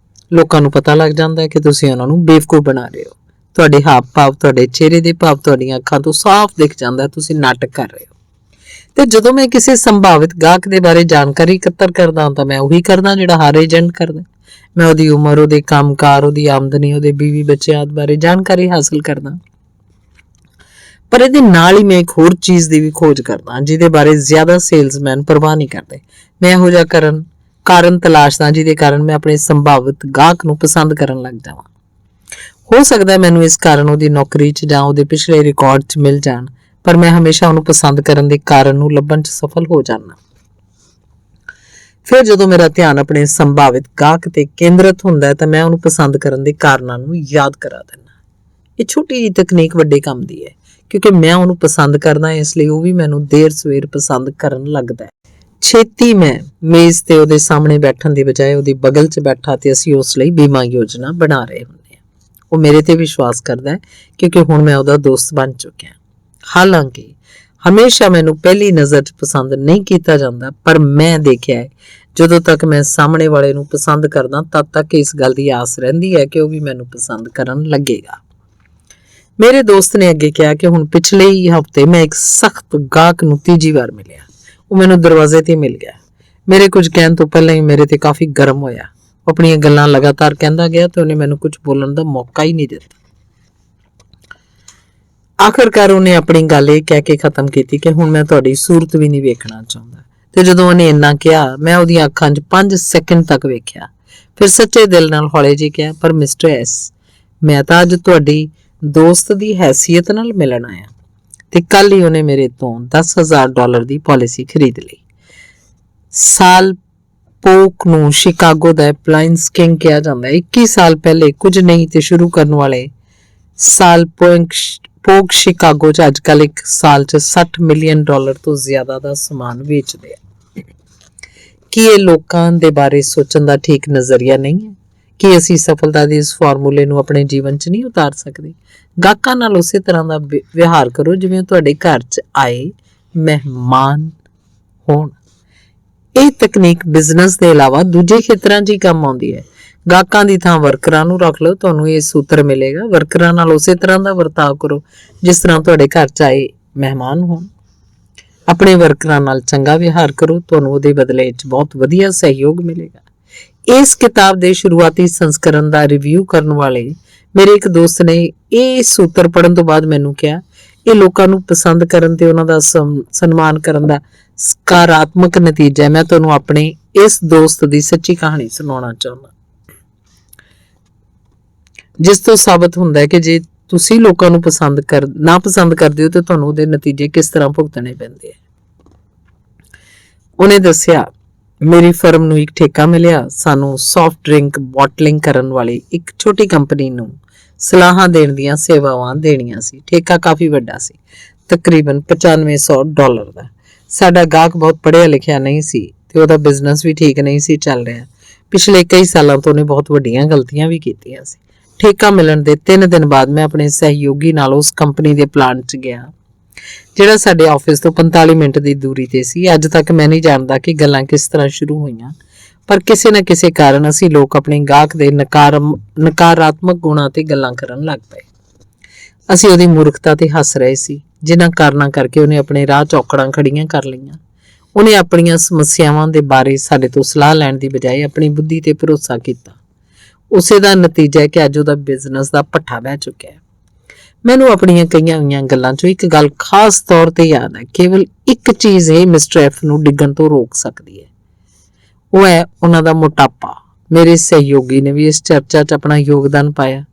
ਲੋਕਾਂ ਨੂੰ ਪਤਾ ਲੱਗ ਜਾਂਦਾ ਹੈ ਕਿ ਤੁਸੀਂ ਉਹਨਾਂ ਨੂੰ ਬੇਵਕੂਫ ਬਣਾ ਰਹੇ ਹੋ। ਤੁਹਾਡੇ ਹਾਵ ਭਾਵ, ਤੁਹਾਡੇ ਚਿਹਰੇ ਦੇ ਭਾਵ ਤੁਹਾਡੀਆਂ ਅੱਖਾਂ ਤੋਂ ਸਾਫ਼ ਦਿਖ ਜਾਂਦਾ ਤੁਸੀਂ ਨਾਟਕ ਕਰ ਰਹੇ ਹੋ। ਤੇ ਜਦੋਂ ਮੈਂ ਕਿਸੇ ਸੰਭਾਵਿਤ ਗਾਹਕ ਦੇ ਬਾਰੇ ਜਾਣਕਾਰੀ ਇਕੱਤਰ ਕਰਦਾ ਤਾਂ ਮੈਂ ਉਹੀ ਕਰਦਾ ਜਿਹੜਾ ਹਰ ਏਜੰਟ ਕਰਦਾ। ਮੈਂ ਉਹਦੀ ਉਮਰ, ਉਹਦੇ ਕੰਮਕਾਰ, ਉਹਦੀ ਆਮਦਨੀ, ਉਹਦੇ ਬੀਵੀ ਬੱਚਿਆਂ ਬਾਰੇ ਜਾਣਕਾਰੀ ਹਾਸਲ ਕਰਦਾ। ਪਰ ਇਹਦੇ ਨਾਲ ਹੀ ਮੈਂ ਇੱਕ ਹੋਰ ਚੀਜ਼ ਦੀ ਵੀ ਖੋਜ ਕਰਦਾ ਜਿਹਦੇ ਬਾਰੇ ਜ਼ਿਆਦਾ ਸੇਲਜ਼ਮੈਨ ਪਰਵਾਹ ਨਹੀਂ ਕਰਦੇ। ਮੈਂ ਇਹੋ ਜਿਹਾ ਕਾਰਨ ਤਲਾਸ਼ਦਾ ਜਿਹਦੇ ਕਾਰਨ ਮੈਂ ਆਪਣੇ ਸੰਭਾਵਿਤ ਗਾਹਕ ਨੂੰ ਪਸੰਦ ਕਰਨ ਲੱਗ ਜਾਵਾਂ। ਹੋ ਸਕਦਾ ਮੈਨੂੰ ਇਸ ਕਾਰਨ ਉਹਦੀ ਨੌਕਰੀ 'ਚ ਜਾਂ ਉਹਦੇ ਪਿਛਲੇ ਰਿਕਾਰਡ 'ਚ ਮਿਲ ਜਾਣ, ਪਰ ਮੈਂ ਹਮੇਸ਼ਾ ਉਹਨੂੰ ਪਸੰਦ ਕਰਨ ਦੇ ਕਾਰਨ ਨੂੰ ਲੱਭਣ 'ਚ ਸਫਲ ਹੋ ਜਾਂਦਾ। ਫਿਰ ਜਦੋਂ ਮੇਰਾ ਧਿਆਨ ਆਪਣੇ ਸੰਭਾਵਿਤ ਗਾਹਕ ਤੇ ਕੇਂਦਰਿਤ ਹੁੰਦਾ ਤਾਂ ਮੈਂ ਉਹਨੂੰ ਪਸੰਦ ਕਰਨ ਦੇ ਕਾਰਨਾਂ ਨੂੰ ਯਾਦ ਕਰਾ ਦਿੰਦਾ। ਇਹ ਛੋਟੀ ਜਿਹੀ ਤਕਨੀਕ ਵੱਡੇ ਕੰਮ ਦੀ ਹੈ ਕਿਉਂਕਿ ਮੈਂ ਉਹਨੂੰ ਪਸੰਦ ਕਰਦਾ, ਇਸ ਲਈ ਉਹ ਵੀ ਮੈਨੂੰ ਦੇਰ ਸਵੇਰ ਪਸੰਦ ਕਰਨ ਲੱਗਦਾ ਹੈ। ਛੇਤੀ ਮੈਂ ਮੇਜ਼ ਤੇ ਉਹਦੇ ਸਾਹਮਣੇ ਬੈਠਣ ਦੀ ਬਜਾਏ ਉਹਦੀ ਬਗਲ 'ਚ ਬੈਠਾ ਤੇ ਅਸੀਂ ਉਸ ਲਈ ਬੀਮਾ ਯੋਜਨਾ ਬਣਾ ਰਹੇ ਹੁੰਦੇ ਹਾਂ। ਉਹ ਮੇਰੇ ਤੇ ਵਿਸ਼ਵਾਸ ਕਰਦਾ ਹੈ ਕਿਉਂਕਿ ਹੁਣ ਮੈਂ ਉਹਦਾ ਦੋਸਤ ਬਣ ਚੁੱਕਿਆ। ਹਾਲਾਂਕਿ ਹਮੇਸ਼ਾ ਮੈਨੂੰ ਪਹਿਲੀ ਨਜ਼ਰ 'ਚ ਪਸੰਦ ਨਹੀਂ ਕੀਤਾ ਜਾਂਦਾ, ਪਰ ਮੈਂ ਦੇਖਿਆ ਹੈ ਜਦੋਂ ਤੱਕ ਮੈਂ ਸਾਹਮਣੇ ਵਾਲੇ ਨੂੰ ਪਸੰਦ ਕਰਦਾ ਤਦ ਤੱਕ ਇਸ ਗੱਲ ਦੀ ਆਸ ਰਹਿੰਦੀ ਹੈ ਕਿ ਉਹ ਵੀ ਮੈਨੂੰ ਪਸੰਦ ਕਰਨ ਲੱਗੇਗਾ। ਮੇਰੇ ਦੋਸਤ ਨੇ ਅੱਗੇ ਕਿਹਾ ਕਿ ਹੁਣ ਪਿਛਲੇ ਹੀ ਹਫ਼ਤੇ ਮੈਂ ਇੱਕ ਸਖਤ ਗਾਹਕ ਨੂੰ ਤੀਜੀ ਵਾਰ ਮਿਲਿਆ। ਉਹ ਮੈਨੂੰ ਦਰਵਾਜ਼ੇ ਤੇ ਮਿਲ ਗਿਆ। ਮੇਰੇ ਕੁਝ ਕਹਿਣ ਤੋਂ ਪਹਿਲਾਂ ਹੀ ਮੇਰੇ ਤੇ ਕਾਫੀ ਗਰਮ ਹੋਇਆ। ਉਹ ਆਪਣੀਆਂ ਗੱਲਾਂ ਲਗਾਤਾਰ ਕਹਿੰਦਾ ਗਿਆ ਤੇ ਉਹਨੇ ਮੈਨੂੰ ਕੁਝ ਬੋਲਣ ਦਾ ਮੌਕਾ ਹੀ ਨਹੀਂ ਦਿੱਤਾ। ਆਖਰਕਾਰ ਉਹਨੇ ਆਪਣੀ ਗੱਲ ਇਹ ਕਹਿ ਕੇ ਖਤਮ ਕੀਤੀ ਕਿ ਹੁਣ ਮੈਂ ਤੁਹਾਡੀ ਸੂਰਤ ਵੀ ਨਹੀਂ ਵੇਖਣਾ ਚਾਹੁੰਦਾ। ਤੇ ਜਦੋਂ ਉਹਨੇ ਇੰਨਾ ਕਿਹਾ ਮੈਂ ਉਹਦੀਆਂ ਅੱਖਾਂ 'ਚ 5 ਸੈਕਿੰਡ ਤੱਕ ਵੇਖਿਆ, ਫਿਰ ਸੱਚੇ ਦਿਲ ਨਾਲ ਹੌਲੇ ਜਿਹੇ ਕਿਹਾ, ਪਰ ਮਿਸਟਰ ਐਸ, ਮੈਂ ਤਾਂ ਅੱਜ ਤੁਹਾਡੀ ਦੋਸਤ ਦੀ ਹੈਸੀਅਤ ਨਾਲ ਮਿਲਣ ਆਇਆ। ਤੇ ਕੱਲ ਹੀ ਉਹਨੇ ਮੇਰੇ ਤੋਂ $10,000 ਦੀ ਪਾਲਿਸੀ ਖਰੀਦ ਲਈ। ਸਾਲ ਪੋਕ ਨੂੰ ਸ਼ਿਕਾਗੋ ਦਾ ਅਪਲਾਇੰਸ ਕਿੰਗ ਕਿਹਾ ਜਾਂਦਾ ਹੈ। 21 ਸਾਲ ਪਹਿਲੇ ਕੁਝ ਨਹੀਂ ਤੇ ਸ਼ੁਰੂ ਕਰਨ ਵਾਲੇ ਸਾਲ ਪੋਕ ਸ਼ਿਕਾਗੋ 'ਚ ਅੱਜ ਕੱਲ੍ਹ ਇੱਕ ਸਾਲ 'ਚ $60 ਮਿਲੀਅਨ ਤੋਂ ਜ਼ਿਆਦਾ ਦਾ ਸਮਾਨ ਵੇਚਦੇ ਆ। ਕੀ ਇਹ ਲੋਕਾਂ ਦੇ ਬਾਰੇ ਸੋਚਣ ਦਾ ਠੀਕ ਨਜ਼ਰੀਆ ਨਹੀਂ ਹੈ? ਕਿ ਅਸੀਂ ਸਫਲਤਾ ਦੇ ਇਸ ਫਾਰਮੂਲੇ ਨੂੰ ਆਪਣੇ ਜੀਵਨ 'ਚ ਨਹੀਂ ਉਤਾਰ ਸਕਦੇ? ਗਾਹਕਾਂ ਨਾਲ ਉਸੇ ਤਰ੍ਹਾਂ ਦਾ ਵਿਵਹਾਰ ਕਰੋ ਜਿਵੇਂ ਤੁਹਾਡੇ ਘਰ 'ਚ ਆਏ ਮਹਿਮਾਨ ਹੋਣ। ਇਹ ਤਕਨੀਕ ਬਿਜ਼ਨਸ ਦੇ ਇਲਾਵਾ ਦੂਜੇ ਖੇਤਰਾਂ 'ਚ ਹੀ ਕੰਮ ਆਉਂਦੀ ਹੈ। ਗਾਹਕਾਂ ਦੀ ਥਾਂ ਵਰਕਰਾਂ ਨੂੰ ਰੱਖ ਲਓ, ਤੁਹਾਨੂੰ ਇਹ ਸੂਤਰ ਮਿਲੇਗਾ। ਵਰਕਰਾਂ ਨਾਲ ਉਸੇ ਤਰ੍ਹਾਂ ਦਾ ਵਰਤਾਅ ਕਰੋ ਜਿਸ ਤਰ੍ਹਾਂ ਤੁਹਾਡੇ ਘਰ 'ਚ ਆਏ ਮਹਿਮਾਨ ਹੋਣ। ਆਪਣੇ ਵਰਕਰਾਂ ਨਾਲ ਚੰਗਾ ਵਿਵਹਾਰ ਕਰੋ, ਤੁਹਾਨੂੰ ਉਹਦੇ ਬਦਲੇ 'ਚ ਬਹੁਤ ਵਧੀਆ ਸਹਿਯੋਗ ਮਿਲੇਗਾ। ਇਸ ਕਿਤਾਬ ਦੇ ਸ਼ੁਰੂਆਤੀ ਸੰਸਕਰਣ ਦਾ ਰਿਵਿਊ ਕਰਨ ਵਾਲੇ ਮੇਰੇ ਇੱਕ ਦੋਸਤ ਨੇ ਇਹ ਸੂਤਰ ਪੜ੍ਹਨ ਤੋਂ ਬਾਅਦ ਮੈਨੂੰ ਕਿਹਾ, ਇਹ ਲੋਕਾਂ ਨੂੰ ਪਸੰਦ ਕਰਨ ਤੇ ਉਹਨਾਂ ਦਾ ਸਨਮਾਨ ਕਰਨ ਦਾ ਸਕਾਰਾਤਮਕ ਨਤੀਜਾ ਹੈ। ਮੈਂ ਤੁਹਾਨੂੰ ਆਪਣੇ ਇਸ ਦੋਸਤ ਦੀ ਸੱਚੀ ਕਹਾਣੀ ਸੁਣਾਉਣਾ ਚਾਹੁੰਦਾ, ਜਿਸ ਤੋਂ ਸਾਬਤ ਹੁੰਦਾ ਹੈ ਕਿ ਜੇ ਤੁਸੀਂ ਲੋਕਾਂ ਨੂੰ ਨਾ ਪਸੰਦ ਕਰਦੇ ਹੋ ਤੇ ਤੁਹਾਨੂੰ ਉਹਦੇ ਨਤੀਜੇ ਕਿਸ ਤਰ੍ਹਾਂ ਭੁਗਤਣੇ ਪੈਂਦੇ ਆ। ਉਹਨੇ ਦੱਸਿਆ, ਮੇਰੀ ਫਰਮ ਨੂੰ ਇੱਕ ਠੇਕਾ ਮਿਲਿਆ। ਸਾਨੂੰ ਸੌਫਟ ਡਰਿੰਕ ਬੋਟਲਿੰਗ ਕਰਨ ਵਾਲੀ ਇੱਕ ਛੋਟੀ ਕੰਪਨੀ ਨੂੰ ਸਲਾਹਾਂ ਦੇਣ ਦੀਆਂ ਸੇਵਾਵਾਂ ਦੇਣੀਆਂ ਸੀ। ਠੇਕਾ ਕਾਫੀ ਵੱਡਾ ਸੀ, ਤਕਰੀਬਨ $9500 ਦਾ। ਸਾਡਾ ਗਾਹਕ ਬਹੁਤ ਪੜ੍ਹਿਆ ਲਿਖਿਆ ਨਹੀਂ ਸੀ ਤੇ ਉਹਦਾ ਬਿਜ਼ਨਸ ਵੀ ਠੀਕ ਨਹੀਂ ਸੀ ਚੱਲ ਰਿਹਾ। ਪਿਛਲੇ ਕਈ ਸਾਲਾਂ ਤੋਂ ਉਹਨੇ ਬਹੁਤ ਵੱਡੀਆਂ ਗਲਤੀਆਂ ਵੀ ਕੀਤੀਆਂ ਸੀ। ਠੇਕਾ ਮਿਲਣ ਦੇ 3 ਦਿਨ ਬਾਅਦ ਮੈਂ ਆਪਣੇ ਸਹਿਯੋਗੀ ਨਾਲ ਉਸ ਕੰਪਨੀ ਦੇ ਪਲਾਂਟ 'ਚ ਗਿਆ ਜਿਹੜਾ ਸਾਡੇ ਆਫਿਸ ਤੋਂ 45 ਮਿੰਟ ਦੀ ਦੂਰੀ ਤੇ ਸੀ। ਅੱਜ ਤੱਕ ਮੈਂ ਨਹੀਂ ਜਾਣਦਾ ਕਿ ਗੱਲਾਂ ਕਿਸ ਤਰ੍ਹਾਂ ਸ਼ੁਰੂ ਹੋਈਆਂ, ਪਰ ਕਿਸੇ ਨਾ ਕਿਸੇ ਕਾਰਨ ਅਸੀਂ ਲੋਕ ਆਪਣੇ ਗਾਹਕ ਦੇ ਨਕਾਰਾਤਮਕ ਗੁਣਾਂ ਤੇ ਗੱਲਾਂ ਕਰਨ ਲੱਗ ਪਏ। ਅਸੀਂ ਉਹਦੀ ਮੂਰਖਤਾ ਤੇ ਹੱਸ ਰਹੇ ਸੀ, ਜਿਨ੍ਹਾਂ ਕਾਰਨਾਂ ਕਰਕੇ ਉਹਨੇ ਆਪਣੇ ਰਾਹ 'ਚ ਔਕੜਾਂ ਖੜੀਆਂ ਕਰ ਲਈਆਂ। ਉਹਨੇ ਆਪਣੀਆਂ ਸਮੱਸਿਆਵਾਂ ਦੇ ਬਾਰੇ ਸਾਡੇ ਤੋਂ ਸਲਾਹ ਲੈਣ ਦੀ ਬਜਾਏ ਆਪਣੀ ਬੁੱਧੀ ਤੇ ਭਰੋਸਾ ਕੀਤਾ। ਉਸੇ ਦਾ ਨਤੀਜਾ ਹੈ ਕਿ ਅੱਜ ਉਹਦਾ ਬਿਜ਼ਨਸ ਦਾ ਭੱਠਾ ਬਹਿ ਚੁੱਕਿਆ ਹੈ। ਮੈਨੂੰ ਆਪਣੀਆਂ ਕਈਆਂ ਹੋਈਆਂ ਗੱਲਾਂ 'ਚੋਂ ਇੱਕ ਗੱਲ ਖਾਸ ਤੌਰ ਤੇ ਯਾਦ ਹੈ। ਕੇਵਲ ਇੱਕ ਚੀਜ਼ ਇਹ ਮਿਸਟਰ ਐਫ ਨੂੰ ਡਿੱਗਣ ਤੋਂ ਰੋਕ ਸਕਦੀ ਹੈ, ਉਹ ਹੈ ਉਹਨਾਂ ਦਾ ਮੋਟਾਪਾ। ਮੇਰੇ ਸਹਿਯੋਗੀ ਨੇ ਵੀ ਇਸ ਚਰਚਾ 'ਚ ਆਪਣਾ ਯੋਗਦਾਨ ਪਾਇਆ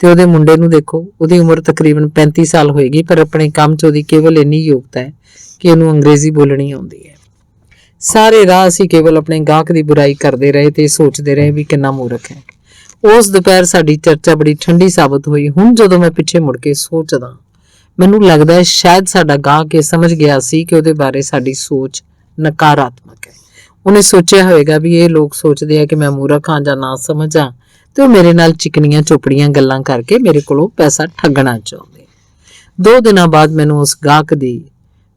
ਤੇ ਉਹਦੇ ਮੁੰਡੇ ਨੂੰ ਦੇਖੋ, ਉਹਦੀ ਉਮਰ ਤਕਰੀਬਨ 35 ਸਾਲ ਹੋਏਗੀ, ਪਰ ਆਪਣੇ ਕੰਮ 'ਚ ਉਹਦੀ ਕੇਵਲ ਇੰਨੀ ਯੋਗਤਾ ਹੈ ਕਿ ਉਹਨੂੰ ਅੰਗਰੇਜ਼ੀ ਬੋਲਣੀ ਆਉਂਦੀ ਹੈ। ਸਾਰੇ ਰਾਹ ਅਸੀਂ ਕੇਵਲ ਆਪਣੇ ਗਾਹਕ ਦੀ ਬੁਰਾਈ ਕਰਦੇ ਰਹੇ ਤੇ ਸੋਚਦੇ ਰਹੇ ਵੀ ਕਿੰਨਾ ਮੂਰਖ ਹੈ। ਉਸ ਦੁਪਹਿਰ ਸਾਡੀ ਚਰਚਾ ਬੜੀ ਠੰਡੀ ਸਾਬਤ ਹੋਈ। ਹੁਣ ਜਦੋਂ ਮੈਂ ਪਿੱਛੇ ਮੁੜ ਕੇ ਸੋਚਦਾ, ਮੈਨੂੰ ਲੱਗਦਾ ਹੈ ਸ਼ਾਇਦ ਸਾਡਾ ਗਾਹਕ ਇਹ ਸਮਝ ਗਿਆ ਸੀ ਕਿ ਉਹਦੇ ਬਾਰੇ ਸਾਡੀ ਸੋਚ ਨਕਾਰਾਤਮਕ ਹੈ। ਉਹਨੇ ਸੋਚਿਆ ਹੋਵੇਗਾ ਵੀ ਇਹ ਲੋਕ ਸੋਚਦੇ ਆ ਕਿ ਮੈਂ ਮੂਰਖ ਹਾਂ ਜਾਂ ਨਾ ਸਮਝਾਂ, ਤੇ ਉਹ ਮੇਰੇ ਨਾਲ ਚਿਕਨੀਆਂ ਚੋਪੜੀਆਂ ਗੱਲਾਂ ਕਰਕੇ ਮੇਰੇ ਕੋਲੋਂ ਪੈਸਾ ਠੱਗਣਾ ਚਾਹੁੰਦੇ। 2 ਦਿਨਾਂ ਬਾਅਦ ਮੈਨੂੰ ਉਸ ਗਾਹਕ ਦੀ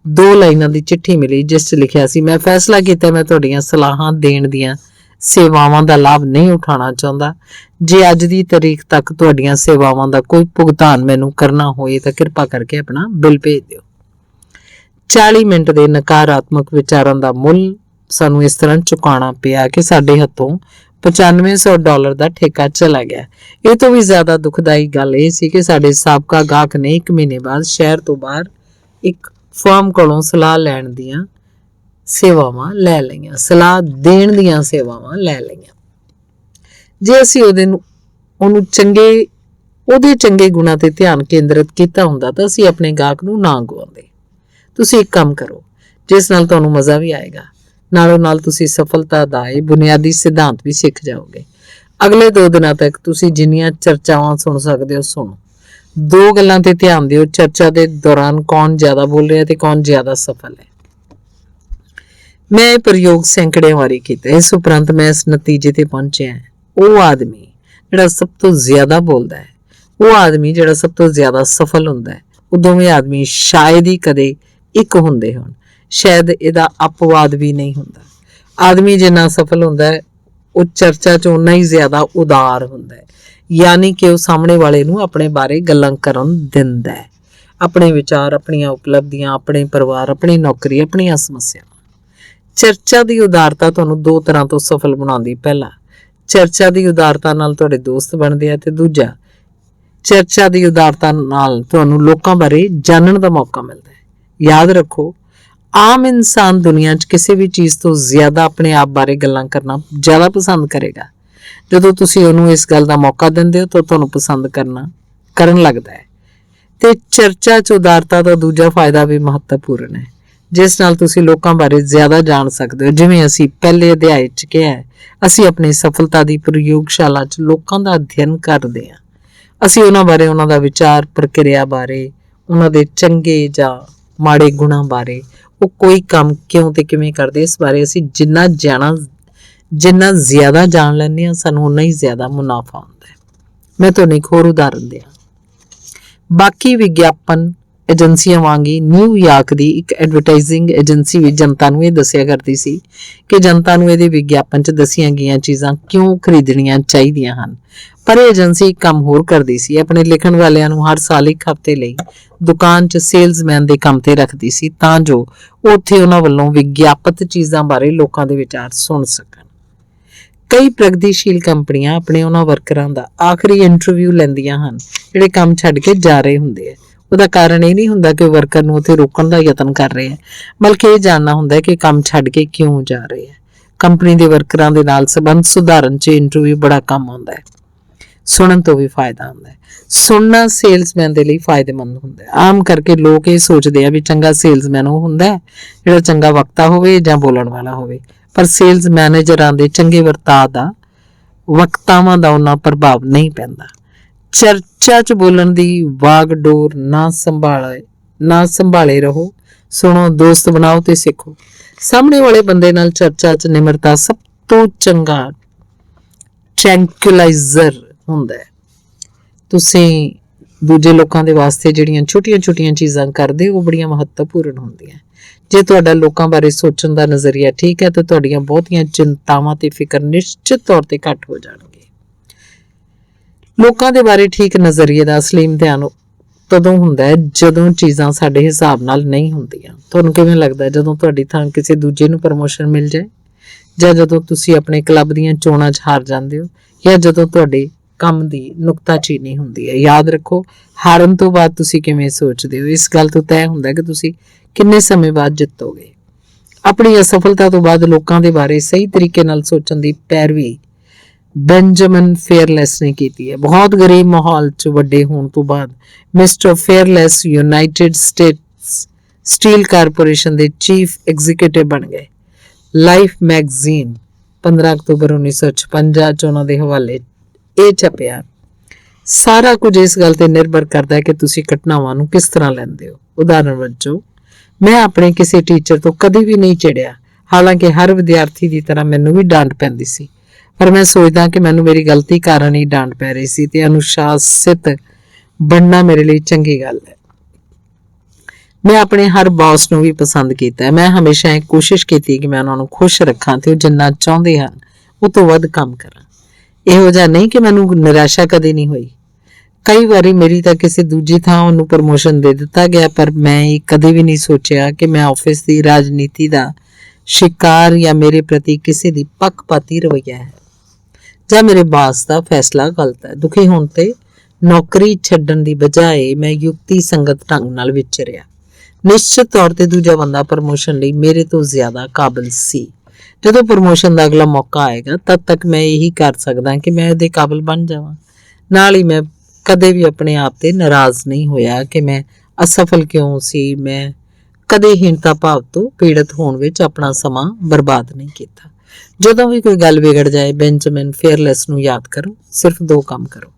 2 ਲਾਈਨਾਂ ਦੀ ਚਿੱਠੀ ਮਿਲੀ, ਜਿਸ 'ਚ ਲਿਖਿਆ ਸੀ, ਮੈਂ ਫੈਸਲਾ ਕੀਤਾ ਮੈਂ ਤੁਹਾਡੀਆਂ ਸਲਾਹਾਂ ਦੇਣ ਦੀਆਂ ਸੇਵਾਵਾਂ ਦਾ ਲਾਭ ਨਹੀਂ ਉਠਾਉਣਾ ਚਾਹੁੰਦਾ। ਜੇ ਅੱਜ ਦੀ ਤਾਰੀਖ ਤੱਕ ਤੁਹਾਡੀਆਂ ਸੇਵਾਵਾਂ ਦਾ ਕੋਈ ਭੁਗਤਾਨ ਮੈਨੂੰ ਕਰਨਾ ਹੋਏ ਤਾਂ ਕਿਰਪਾ ਕਰਕੇ ਆਪਣਾ ਬਿੱਲ ਭੇਜ ਦਿਓ। 40 ਮਿੰਟ ਦੇ ਨਕਾਰਾਤਮਕ ਵਿਚਾਰਾਂ ਦਾ ਮੁੱਲ ਸਾਨੂੰ ਇਸ ਤਰ੍ਹਾਂ ਚੁਕਾਉਣਾ ਪਿਆ ਕਿ ਸਾਡੇ ਹੱਥੋਂ $9500 ਦਾ ਠੇਕਾ ਚਲਾ ਗਿਆ। ਇਹ ਤੋਂ ਵੀ ਜ਼ਿਆਦਾ ਦੁਖਦਾਈ ਗੱਲ ਇਹ ਸੀ ਕਿ ਸਾਡੇ ਸਾਬਕਾ ਗਾਹਕ ਨੇ 1 ਮਹੀਨੇ ਬਾਅਦ ਸ਼ਹਿਰ ਤੋਂ ਬਾਹਰ ਇੱਕ ਫਰਮ ਕੋਲੋਂ ਸਲਾਹ ਲੈਣ ਦੀਆਂ ਸੇਵਾਵਾਂ ਲੈ ਲਈਆਂ, ਸਲਾਹ ਦੇਣ ਦੀਆਂ ਸੇਵਾਵਾਂ ਲੈ ਲਈਆਂ। ਜੇ ਅਸੀਂ ਉਹਦੇ ਚੰਗੇ ਗੁਣਾਂ ਤੇ ਧਿਆਨ ਕੇਂਦਰਿਤ ਕੀਤਾ ਹੁੰਦਾ ਤਾਂ ਅਸੀਂ ਆਪਣੇ ਗਾਹਕ ਨੂੰ ਨਾ ਗਵਾਉਂਦੇ। ਤੁਸੀਂ ਇੱਕ ਕੰਮ ਕਰੋ ਜਿਸ ਨਾਲ ਤੁਹਾਨੂੰ ਮਜ਼ਾ ਵੀ ਆਏਗਾ, ਨਾਲੋਂ ਨਾਲ ਤੁਸੀਂ ਸਫਲਤਾ ਦਾ ਇਹ ਬੁਨਿਆਦੀ ਸਿਧਾਂਤ ਵੀ ਸਿੱਖ ਜਾਓਗੇ। ਅਗਲੇ 2 ਦਿਨਾਂ ਤੱਕ ਤੁਸੀਂ ਜਿੰਨੀਆਂ ਚਰਚਾਵਾਂ ਸੁਣ ਸਕਦੇ ਹੋ ਸੁਣੋ। 2 ਗੱਲਾਂ ਤੇ ਧਿਆਨ ਦਿਓ, ਚਰਚਾ ਦੇ ਦੌਰਾਨ ਕੌਣ ਜ਼ਿਆਦਾ ਬੋਲ ਰਿਹਾ ਤੇ ਕੌਣ ਜ਼ਿਆਦਾ ਸਫਲ ਹੈ। ਮੈਂ ਇਹ ਪ੍ਰਯੋਗ ਸੈਂਕੜਿਆਂ ਵਾਰੀ ਕੀਤਾ। ਇਸ ਉਪਰੰਤ ਮੈਂ ਇਸ ਨਤੀਜੇ ਤੇ ਪਹੁੰਚਿਆ, ਉਹ ਆਦਮੀ ਜਿਹੜਾ ਸਭ ਤੋਂ ਜ਼ਿਆਦਾ ਬੋਲਦਾ ਹੈ, ਉਹ ਆਦਮੀ ਜਿਹੜਾ ਸਭ ਤੋਂ ਜ਼ਿਆਦਾ ਸਫਲ ਹੁੰਦਾ ਹੈ, ਉਹ ਦੋਵੇਂ ਆਦਮੀ ਸ਼ਾਇਦ ਹੀ ਕਦੇ ਇੱਕ ਹੁੰਦੇ ਹੋਣ। ਸ਼ਾਇਦ ਇਹਦਾ ਅਪਵਾਦ ਵੀ ਨਹੀਂ ਹੁੰਦਾ। ਆਦਮੀ ਜਿੰਨਾ ਸਫਲ ਹੁੰਦਾ ਹੈ ਉਹ ਚਰਚਾ 'ਚ ਉਨਾ ਹੀ ਜ਼ਿਆਦਾ ਉਦਾਰ ਹੁੰਦਾ ਹੈ, ਯਾਨੀ ਕਿ ਉਹ ਸਾਹਮਣੇ ਵਾਲੇ ਨੂੰ ਆਪਣੇ ਬਾਰੇ ਗੱਲਾਂ ਕਰਨ ਦਿੰਦਾ ਹੈ, ਆਪਣੇ ਵਿਚਾਰ, ਆਪਣੀਆਂ ਉਪਲਬਧੀਆਂ, ਆਪਣੇ ਪਰਿਵਾਰ, ਆਪਣੀ ਨੌਕਰੀ, ਆਪਣੀਆਂ ਸਮੱਸਿਆਵਾਂ। ਚਰਚਾ ਦੀ ਉਦਾਰਤਾ ਤੁਹਾਨੂੰ 2 ਤਰ੍ਹਾਂ ਤੋਂ ਸਫਲ ਬਣਾਉਂਦੀ। ਪਹਿਲਾ, ਚਰਚਾ ਦੀ ਉਦਾਰਤਾ ਨਾਲ ਤੁਹਾਡੇ ਦੋਸਤ ਬਣਦੇ ਆ, ਤੇ ਦੂਜਾ, ਚਰਚਾ ਦੀ ਉਦਾਰਤਾ ਨਾਲ ਤੁਹਾਨੂੰ ਲੋਕਾਂ ਬਾਰੇ ਜਾਣਨ ਦਾ ਮੌਕਾ ਮਿਲਦਾ ਹੈ। ਯਾਦ ਰੱਖੋ, ਆਮ ਇਨਸਾਨ ਦੁਨੀਆ 'ਚ ਕਿਸੇ ਵੀ ਚੀਜ਼ ਤੋਂ ਜ਼ਿਆਦਾ ਆਪਣੇ ਆਪ ਬਾਰੇ ਗੱਲਾਂ ਕਰਨਾ ਜ਼ਿਆਦਾ ਪਸੰਦ ਕਰੇਗਾ। ਜਦੋਂ ਤੁਸੀਂ ਉਹਨੂੰ ਇਸ ਗੱਲ ਦਾ ਮੌਕਾ ਦਿੰਦੇ ਹੋ ਤਾਂ ਤੁਹਾਨੂੰ ਪਸੰਦ ਕਰਨ ਲੱਗਦਾ ਹੈ। ਤੇ ਚਰਚਾ 'ਚ ਉਦਾਰਤਾ ਦਾ ਦੂਜਾ ਫਾਇਦਾ ਵੀ ਮਹੱਤਵਪੂਰਨ ਹੈ, ਜਿਸ ਨਾਲ ਤੁਸੀਂ ਲੋਕਾਂ ਬਾਰੇ ਜ਼ਿਆਦਾ ਜਾਣ ਸਕਦੇ ਹੋ। ਜਿਵੇਂ ਅਸੀਂ ਪਹਿਲੇ ਅਧਿਆਇ 'ਚ ਕਿਹਾ ਹੈ, ਅਸੀਂ ਆਪਣੀ ਸਫਲਤਾ ਦੀ ਪ੍ਰਯੋਗਸ਼ਾਲਾ 'ਚ ਲੋਕਾਂ ਦਾ ਅਧਿਐਨ ਕਰਦੇ ਹਾਂ। ਅਸੀਂ ਉਹਨਾਂ ਬਾਰੇ, ਉਹਨਾਂ ਦਾ ਵਿਚਾਰ ਪ੍ਰਕਿਰਿਆ ਬਾਰੇ, ਉਹਨਾਂ ਦੇ ਚੰਗੇ ਜਾਂ ਮਾੜੇ ਗੁਣਾਂ ਬਾਰੇ, ਉਹ ਕੋਈ ਕੰਮ ਕਿਉਂ ਤੇ ਕਿਵੇਂ ਕਰਦੇ, ਇਸ ਬਾਰੇ ਅਸੀਂ ਜਿੰਨਾ ਜ਼ਿਆਦਾ ਜਾਣ ਲੈਂਦੇ ਹਾਂ, ਸਾਨੂੰ ਉਨਾ ਹੀ ਜ਼ਿਆਦਾ ਮੁਨਾਫਾ ਹੁੰਦਾ ਹੈ। ਮੈਂ ਤੁਹਾਨੂੰ ਇੱਕ ਹੋਰ ਉਦਾਹਰਨ ਦਿਆਂ। ਬਾਕੀ ਵਿਗਿਆਪਨ ਏਜੰਸੀਆਂ ਵਾਂਗ ਹੀ ਨਿਊਯਾਰਕ ਦੀ ਇੱਕ ਐਡਵਰਟਾਈਜ਼ਿੰਗ ਏਜੰਸੀ ਵੀ ਜਨਤਾ ਨੂੰ ਇਹ ਦੱਸਿਆ ਕਰਦੀ ਸੀ ਕਿ ਜਨਤਾ ਨੂੰ ਇਹਦੇ ਵਿਗਿਆਪਨ 'ਚ ਦੱਸੀਆਂ ਗਈਆਂ ਚੀਜ਼ਾਂ ਕਿਉਂ ਖਰੀਦਣੀਆਂ ਚਾਹੀਦੀਆਂ ਹਨ। ਪਰ ਇਹ ਏਜੰਸੀ ਇੱਕ ਕੰਮ ਹੋਰ ਕਰਦੀ ਸੀ, ਆਪਣੇ ਲਿਖਣ ਵਾਲਿਆਂ ਨੂੰ ਹਰ ਸਾਲ 1 ਹਫ਼ਤੇ ਲਈ ਦੁਕਾਨ 'ਚ ਸੇਲਜ਼ਮੈਨ ਦੇ ਕੰਮ ਤੇ ਰੱਖਦੀ ਸੀ, ਤਾਂ ਜੋ ਉੱਥੇ ਉਹਨਾਂ ਵੱਲੋਂ ਵਿਗਿਆਪਿਤ ਚੀਜ਼ਾਂ ਬਾਰੇ ਲੋਕਾਂ ਦੇ ਵਿਚਾਰ ਸੁਣ ਸਕਣ। ਕਈ ਪ੍ਰਗਤੀਸ਼ੀਲ ਕੰਪਨੀਆਂ ਆਪਣੇ ਉਹਨਾਂ ਵਰਕਰਾਂ ਦਾ ਆਖਰੀ ਇੰਟਰਵਿਊ ਲੈਂਦੀਆਂ ਹਨ ਜਿਹੜੇ ਕੰਮ ਛੱਡ ਕੇ ਜਾ ਰਹੇ ਹੁੰਦੇ ਆ। ਉਹਦਾ ਕਾਰਨ ਇਹ ਨਹੀਂ ਹੁੰਦਾ ਕਿ ਉਹ ਵਰਕਰ ਨੂੰ ਉੱਥੇ ਰੋਕਣ ਦਾ ਯਤਨ ਕਰ ਰਹੇ ਹੈ, ਬਲਕਿ ਇਹ ਜਾਣਨਾ ਹੁੰਦਾ ਹੈ ਕਿ ਕੰਮ ਛੱਡ ਕੇ ਕਿਉਂ ਜਾ ਰਹੇ ਹੈ। ਕੰਪਨੀ ਦੇ ਵਰਕਰਾਂ ਦੇ ਨਾਲ ਸੰਬੰਧ ਸੁਧਾਰਨ 'ਚ ਇੰਟਰਵਿਊ ਬੜਾ ਕੰਮ ਆਉਂਦਾ ਹੈ। ਸੁਣਨ ਤੋਂ ਵੀ ਫਾਇਦਾ ਹੁੰਦਾ ਹੈ। ਸੁਣਨਾ ਸੇਲਜ਼ਮੈਨ ਦੇ ਲਈ ਫਾਇਦੇਮੰਦ ਹੁੰਦਾ ਹੈ। ਆਮ ਕਰਕੇ ਲੋਕ ਇਹ ਸੋਚਦੇ ਆ ਵੀ ਚੰਗਾ ਸੇਲਜ਼ਮੈਨ ਉਹ ਹੁੰਦਾ ਹੈ ਜਿਹੜਾ ਚੰਗਾ ਵਕਤਾ ਹੋਵੇ ਜਾਂ ਬੋਲਣ ਵਾਲਾ ਹੋਵੇ, ਪਰ ਸੇਲਜ਼ ਮੈਨੇਜਰਾਂ ਦੇ ਚੰਗੇ ਵਕਤਾਵਾਂ ਦਾ ਉਹਨਾਂ ਪ੍ਰਭਾਵ ਨਹੀਂ ਪੈਂਦਾ। ਚਰਚਾ 'ਚ ਬੋਲਣ ਦੀ ਵਾਗਡੋਰ ਨਾ ਸੰਭਾਲੇ ਰਹੋ, ਸੁਣੋ, ਦੋਸਤ ਬਣਾਓ ਤੇ ਸਿੱਖੋ। ਸਾਹਮਣੇ ਵਾਲੇ ਬੰਦੇ ਨਾਲ ਚਰਚਾ 'ਚ ਨਿਮਰਤਾ ਸਭ ਤੋਂ ਚੰਗਾ ਟ੍ਰੈਂਕੁਲਾਈਜ਼ਰ ਹੁੰਦਾ ਹੈ। ਤੁਸੀਂ ਦੂਜੇ ਲੋਕਾਂ ਦੇ ਵਾਸਤੇ ਜਿਹੜੀਆਂ ਛੋਟੀਆਂ-ਛੋਟੀਆਂ ਚੀਜ਼ਾਂ ਕਰਦੇ ਉਹ ਬੜੀਆਂ ਮਹੱਤਵਪੂਰਨ ਹੁੰਦੀਆਂ। ਜੇ ਤੁਹਾਡਾ ਲੋਕਾਂ ਬਾਰੇ ਸੋਚਣ ਦਾ ਨਜ਼ਰੀਆ ਠੀਕ ਹੈ ਤਾਂ ਤੁਹਾਡੀਆਂ ਬਹੁਤੀਆਂ ਚਿੰਤਾਵਾਂ ਤੇ ਫਿਕਰ ਨਿਸ਼ਚਿਤ ਤੌਰ ਤੇ ਘੱਟ ਹੋ ਜਾਣਗੇ। ਲੋਕਾਂ ਦੇ ਬਾਰੇ ਠੀਕ ਨਜ਼ਰੀਏ ਦਾ ਅਸਲੀ ਇਮਤਿਹਾਨ ਤਦੋਂ ਹੁੰਦਾ ਹੈ ਜਦੋਂ ਚੀਜ਼ਾਂ ਸਾਡੇ ਹਿਸਾਬ ਨਾਲ ਨਹੀਂ ਹੁੰਦੀਆਂ। ਤੁਹਾਨੂੰ ਕਿਵੇਂ ਲੱਗਦਾ ਜਦੋਂ ਤੁਹਾਡੀ ਥਾਂ ਕਿਸੇ ਦੂਜੇ ਨੂੰ ਪ੍ਰਮੋਸ਼ਨ ਮਿਲ ਜਾਏ, ਜਾਂ ਜਦੋਂ ਤੁਸੀਂ ਆਪਣੇ ਕਲੱਬ ਦੀਆਂ ਚੋਣਾਂ 'ਚ ਹਾਰ ਜਾਂਦੇ ਹੋ, ਜਾਂ ਜਦੋਂ ਤੁਹਾਡੇ ਕੰਮ ਦੀ ਨੁਕਤਾਚੀਨੀ ਹੁੰਦੀ ਹੈ? ਯਾਦ ਰੱਖੋ, ਹਾਰਨ ਤੋਂ ਬਾਅਦ ਤੁਸੀਂ ਕਿਵੇਂ ਸੋਚਦੇ ਹੋ ਇਸ ਗੱਲ ਤੋਂ ਤੈਅ ਹੁੰਦਾ ਕਿ ਤੁਸੀਂ ਕਿੰਨੇ ਸਮੇਂ ਬਾਅਦ ਜਿੱਤੋਗੇ। ਆਪਣੀ ਅਸਫਲਤਾ ਤੋਂ ਬਾਅਦ ਲੋਕਾਂ ਦੇ ਬਾਰੇ ਸਹੀ ਤਰੀਕੇ ਨਾਲ ਸੋਚਣ ਦੀ ਪੈਰਵੀ ਬੈਂਜਾਮਿਨ ਫੇਅਰਲੈਸ ਨੇ ਕੀਤੀ ਹੈ। ਬਹੁਤ ਗਰੀਬ ਮਾਹੌਲ 'ਚ ਵੱਡੇ ਹੋਣ ਤੋਂ ਬਾਅਦ mister Fairless United States Steel Corporation ਦੇ ਚੀਫ ਐਗਜ਼ੀਕਿਊਟਿਵ ਬਣ ਗਏ। ਲਾਈਫ ਮੈਗਜ਼ੀਨ 15 ਅਕਤੂਬਰ 1956 'ਚ ਉਹਨਾਂ ਦੇ ਹਵਾਲੇ ਇਹ ਛਪਿਆ। ਸਾਰਾ ਕੁਝ ਇਸ ਗੱਲ ਤੇ ਨਿਰਭਰ ਕਰਦਾ ਹੈ ਕਿ ਤੁਸੀਂ ਘਟਨਾਵਾਂ ਨੂੰ ਕਿਸ ਤਰ੍ਹਾਂ ਲੈਂਦੇ ਹੋ। ਉਦਾਹਰਨ ਵਜੋਂ, ਮੈਂ ਆਪਣੇ ਕਿਸੇ ਟੀਚਰ ਤੋਂ ਕਦੇ ਵੀ ਨਹੀਂ ਚਿੜਿਆ, ਹਾਲਾਂਕਿ ਹਰ ਵਿਦਿਆਰਥੀ ਦੀ ਤਰ੍ਹਾਂ ਮੈਨੂੰ ਵੀ ਡਾਂਟ ਪੈਂਦੀ ਸੀ, ਪਰ ਮੈਂ ਸੋਚਦਾ ਕਿ ਮੈਨੂੰ ਮੇਰੀ ਗਲਤੀ ਕਾਰਨ ਹੀ ਡਾਂਟ ਪੈ ਰਹੀ ਸੀ ਤੇ ਅਨੁਸ਼ਾਸਿਤ ਬਣਨਾ ਮੇਰੇ ਲਈ ਚੰਗੀ ਗੱਲ ਹੈ। ਮੈਂ ਆਪਣੇ ਹਰ ਬੌਸ ਨੂੰ ਵੀ ਪਸੰਦ ਕੀਤਾ ਹੈ। ਮੈਂ ਹਮੇਸ਼ਾ ਇਹ ਕੋਸ਼ਿਸ਼ ਕੀਤੀ ਕਿ ਮੈਂ ਉਹਨਾਂ ਨੂੰ ਖੁਸ਼ ਰੱਖਾਂ ਤੇ ਉਹ ਜਿੰਨਾ ਚਾਹੁੰਦੇ ਹਨ ਉਹ ਤੋਂ ਵੱਧ ਕੰਮ ਕਰਾਂ। ਇਹੋ ਜਿਹਾ ਨਹੀਂ ਕਿ ਮੈਨੂੰ ਨਿਰਾਸ਼ਾ ਕਦੇ ਨਹੀਂ ਹੋਈ। ਕਈ ਵਾਰੀ ਮੇਰੀ ਤਾਂ ਕਿਸੇ ਦੂਜੀ ਥਾਂ ਉਹਨੂੰ ਪ੍ਰਮੋਸ਼ਨ ਦੇ ਦਿੱਤਾ ਗਿਆ, ਪਰ ਮੈਂ ਇਹ ਕਦੇ ਵੀ ਨਹੀਂ ਸੋਚਿਆ ਕਿ ਮੈਂ ਆਫਿਸ ਦੀ ਰਾਜਨੀਤੀ ਦਾ ਸ਼ਿਕਾਰ ਜਾਂ ਮੇਰੇ ਪ੍ਰਤੀ ਕਿਸੇ ਦੀ ਪੱਖਪਾਤੀ ਰਵੱਈਆ ਹੈ, ਜਾਂ ਮੇਰੇ ਬਾਸ ਦਾ ਫੈਸਲਾ ਗਲਤ ਹੈ। ਦੁਖੀ ਹੋਣ ਤੇ ਨੌਕਰੀ ਛੱਡਣ ਦੀ ਬਜਾਏ ਮੈਂ ਯੁਕਤੀ ਸੰਗਤ ਢੰਗ ਨਾਲ ਵਿਚਰਿਆ। ਨਿਸ਼ਚਿਤ ਤੌਰ ਤੇ ਦੂਜਾ ਬੰਦਾ ਪ੍ਰਮੋਸ਼ਨ ਲਈ ਮੇਰੇ ਤੋਂ ਜ਼ਿਆਦਾ ਕਾਬਿਲ ਸੀ। ਜਦੋਂ ਪ੍ਰਮੋਸ਼ਨ ਦਾ ਅਗਲਾ ਮੌਕਾ ਆਏਗਾ ਤਦ ਤੱਕ ਮੈਂ ਇਹੀ ਕਰ ਸਕਦਾ ਕਿ ਮੈਂ ਇਹਦੇ ਕਾਬਿਲ ਬਣ ਜਾਵਾਂ। ਨਾਲ ਹੀ ਮੈਂ ਕਦੇ ਵੀ ਆਪਣੇ ਆਪ ਤੇ ਨਾਰਾਜ਼ ਨਹੀਂ ਹੋਇਆ ਕਿ ਮੈਂ ਅਸਫਲ ਕਿਉਂ ਸੀ। ਮੈਂ ਕਦੇ ਹੀਣਤਾ ਭਾਵ ਤੋਂ ਪੀੜਤ ਹੋਣ ਵਿੱਚ ਆਪਣਾ ਸਮਾਂ ਬਰਬਾਦ ਨਹੀਂ ਕੀਤਾ। ਜਦੋਂ ਵੀ ਕੋਈ ਗੱਲ ਵਿਗੜ ਜਾਏ, ਬੈਂਜਾਮਿਨ ਫੇਅਰਲੈਸ ਨੂੰ ਯਾਦ ਕਰੋ। ਸਿਰਫ 2 ਕੰਮ ਕਰੋ।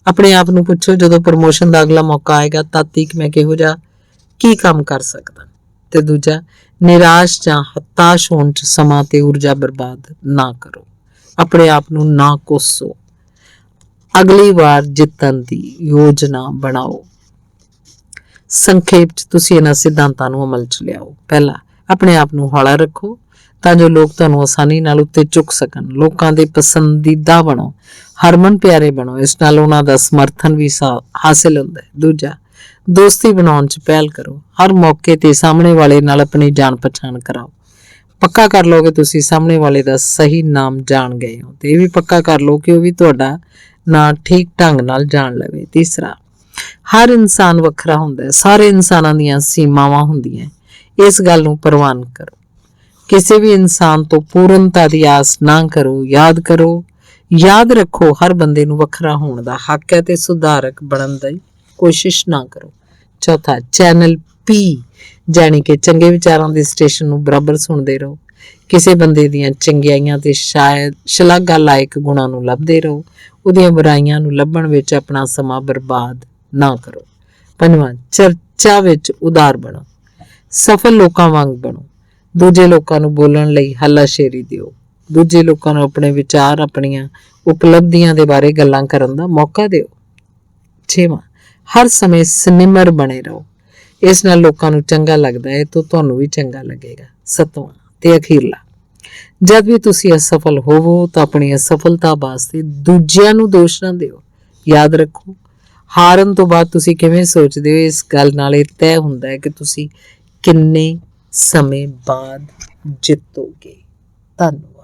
ਆਪਣੇ ਆਪ ਨੂੰ ਪੁੱਛੋ, ਜਦੋਂ ਪ੍ਰਮੋਸ਼ਨ ਦਾ ਅਗਲਾ ਮੌਕਾ ਆਏਗਾ ਤਦ ਤੱਕ ਮੈਂ ਕਿਹੋ ਜਿਹਾ ਕੀ ਕੰਮ ਕਰ ਸਕਦਾ। ਤੇ ਦੂਜਾ, ਨਿਰਾਸ਼ ਜਾਂ ਹਤਾਸ਼ ਹੋਣ 'ਚ ਸਮਾਂ ਤੇ ਊਰਜਾ ਬਰਬਾਦ ਨਾ ਕਰੋ। ਆਪਣੇ ਆਪ ਨੂੰ ਨਾ ਕੋਸੋ। ਅਗਲੀ ਵਾਰ ਜਿੱਤਣ ਦੀ ਯੋਜਨਾ ਬਣਾਓ। ਸੰਖੇਪ 'ਚ ਤੁਸੀਂ ਇਹਨਾਂ ਸਿਧਾਂਤਾਂ ਨੂੰ ਅਮਲ 'ਚ ਲਿਆਓ। ਪਹਿਲਾ, ਆਪਣੇ ਆਪ ਨੂੰ ਹੌਲਾ ਰੱਖੋ ਤਾਂ ਜੋ ਲੋਕ ਤੁਹਾਨੂੰ ਆਸਾਨੀ ਨਾਲ ਉੱਤੇ ਚੁੱਕ ਸਕਣ। ਲੋਕਾਂ ਦੇ ਪਸੰਦੀਦਾ ਬਣੋ, ਹਰਮਨ ਪਿਆਰੇ ਬਣੋ। ਇਸ ਨਾਲ ਉਹਨਾਂ ਦਾ ਸਮਰਥਨ ਵੀ ਹਾਸਿਲ ਹੁੰਦਾ ਹੈ। ਦੂਜਾ, ਦੋਸਤੀ ਬਣਾਉਣ 'ਚ ਪਹਿਲ ਕਰੋ। ਹਰ ਮੌਕੇ ਤੇ ਸਾਹਮਣੇ ਵਾਲੇ ਨਾਲ ਆਪਣੀ ਜਾਣ ਪਛਾਣ ਕਰਾਓ। ਪੱਕਾ ਕਰ ਲਓ ਕਿ ਤੁਸੀਂ ਸਾਹਮਣੇ ਵਾਲੇ ਦਾ ਸਹੀ ਨਾਮ ਜਾਣ ਗਏ ਹੋ, ਤੇ ਇਹ ਵੀ ਪੱਕਾ ਕਰ ਲਓ ਕਿ ਉਹ ਵੀ ਤੁਹਾਡਾ ਨਾਂ ਠੀਕ ਢੰਗ ਨਾਲ ਜਾਣ ਲਵੇ। ਤੀਸਰਾ, ਹਰ ਇਨਸਾਨ ਵੱਖਰਾ ਹੁੰਦਾ ਹੈ। ਸਾਰੇ ਇਨਸਾਨਾਂ ਦੀਆਂ ਸੀਮਾਵਾਂ ਹੁੰਦੀਆਂ। ਇਸ ਗੱਲ ਨੂੰ ਪ੍ਰਵਾਨ ਕਰੋ। ਕਿਸੇ ਵੀ ਇਨਸਾਨ ਤੋਂ ਪੂਰਨਤਾ ਦੀ ਆਸ ਨਾ ਕਰੋ। ਯਾਦ ਰੱਖੋ, ਹਰ ਬੰਦੇ ਨੂੰ ਵੱਖਰਾ ਹੋਣ ਦਾ ਹੱਕ ਹੈ ਤੇ ਸੁਧਾਰਕ ਬਣਨ ਦੀ ਕੋਸ਼ਿਸ਼ ਨਾ ਕਰੋ। ਚੌਥਾ, ਚੈਨਲ P ਜਾਣੀ ਕਿ ਚੰਗੇ ਵਿਚਾਰਾਂ ਦੇ ਸਟੇਸ਼ਨ ਨੂੰ ਬਰਾਬਰ ਸੁਣਦੇ ਰਹੋ। ਕਿਸੇ ਬੰਦੇ ਦੀਆਂ ਚੰਗਿਆਈਆਂ ਤੇ ਸ਼ਾਇਦ ਸ਼ਲਾਘਾ ਲਾਇਕ ਗੁਣਾਂ ਨੂੰ ਲੱਭਦੇ ਰਹੋ। ਉਹਦੀਆਂ ਬੁਰਾਈਆਂ ਨੂੰ ਲੱਭਣ ਵਿੱਚ ਆਪਣਾ ਸਮਾਂ ਬਰਬਾਦ ਨਾ ਕਰੋ। ਪੰਜਵਾਂ, ਚਰਚਾ ਵਿੱਚ ਉਦਾਰ ਬਣੋ। ਸਫਲ ਲੋਕਾਂ ਵਾਂਗ ਬਣੋ। ਦੂਜੇ ਲੋਕਾਂ ਨੂੰ ਬੋਲਣ ਲਈ ਹੱਲਾਸ਼ੇਰੀ ਦਿਓ। ਦੂਜੇ ਲੋਕਾਂ ਨੂੰ ਆਪਣੇ ਵਿਚਾਰ, ਆਪਣੀਆਂ ਉਪਲਬਧੀਆਂ ਦੇ ਬਾਰੇ ਗੱਲਾਂ ਕਰਨ ਦਾ ਮੌਕਾ ਦਿਓ। ਛੇਵਾਂ, ਹਰ ਸਮੇਂ ਸਨਿਮਰ ਬਣੇ ਰਹੋ। ਇਸ ਨਾਲ ਲੋਕਾਂ ਨੂੰ ਚੰਗਾ ਲੱਗਦਾ ਹੈ ਤਾਂ ਤੁਹਾਨੂੰ ਵੀ ਚੰਗਾ ਲੱਗੇਗਾ। ਸੱਤਵਾਂ ਤੇ ਅਖੀਰਲਾ, ਜਦ ਵੀ ਤੁਸੀਂ ਅਸਫਲ ਹੋਵੋ ਤਾਂ ਆਪਣੀ ਅਸਫਲਤਾ ਵਾਸਤੇ ਦੂਜਿਆਂ ਨੂੰ ਦੋਸ਼ ਨਾ ਦਿਓ। ਯਾਦ ਰੱਖੋ, ਹਾਰਨ ਤੋਂ ਬਾਅਦ ਤੁਸੀਂ ਕਿਵੇਂ ਸੋਚਦੇ ਹੋ ਇਸ ਗੱਲ ਨਾਲ ਇਹ ਤੈਅ ਹੁੰਦਾ ਹੈ ਕਿ ਤੁਸੀਂ ਕਿੰਨੇ ਸਮੇਂ ਬਾਅਦ ਜਿੱਤੋਗੇ। ਧੰਨਵਾਦ।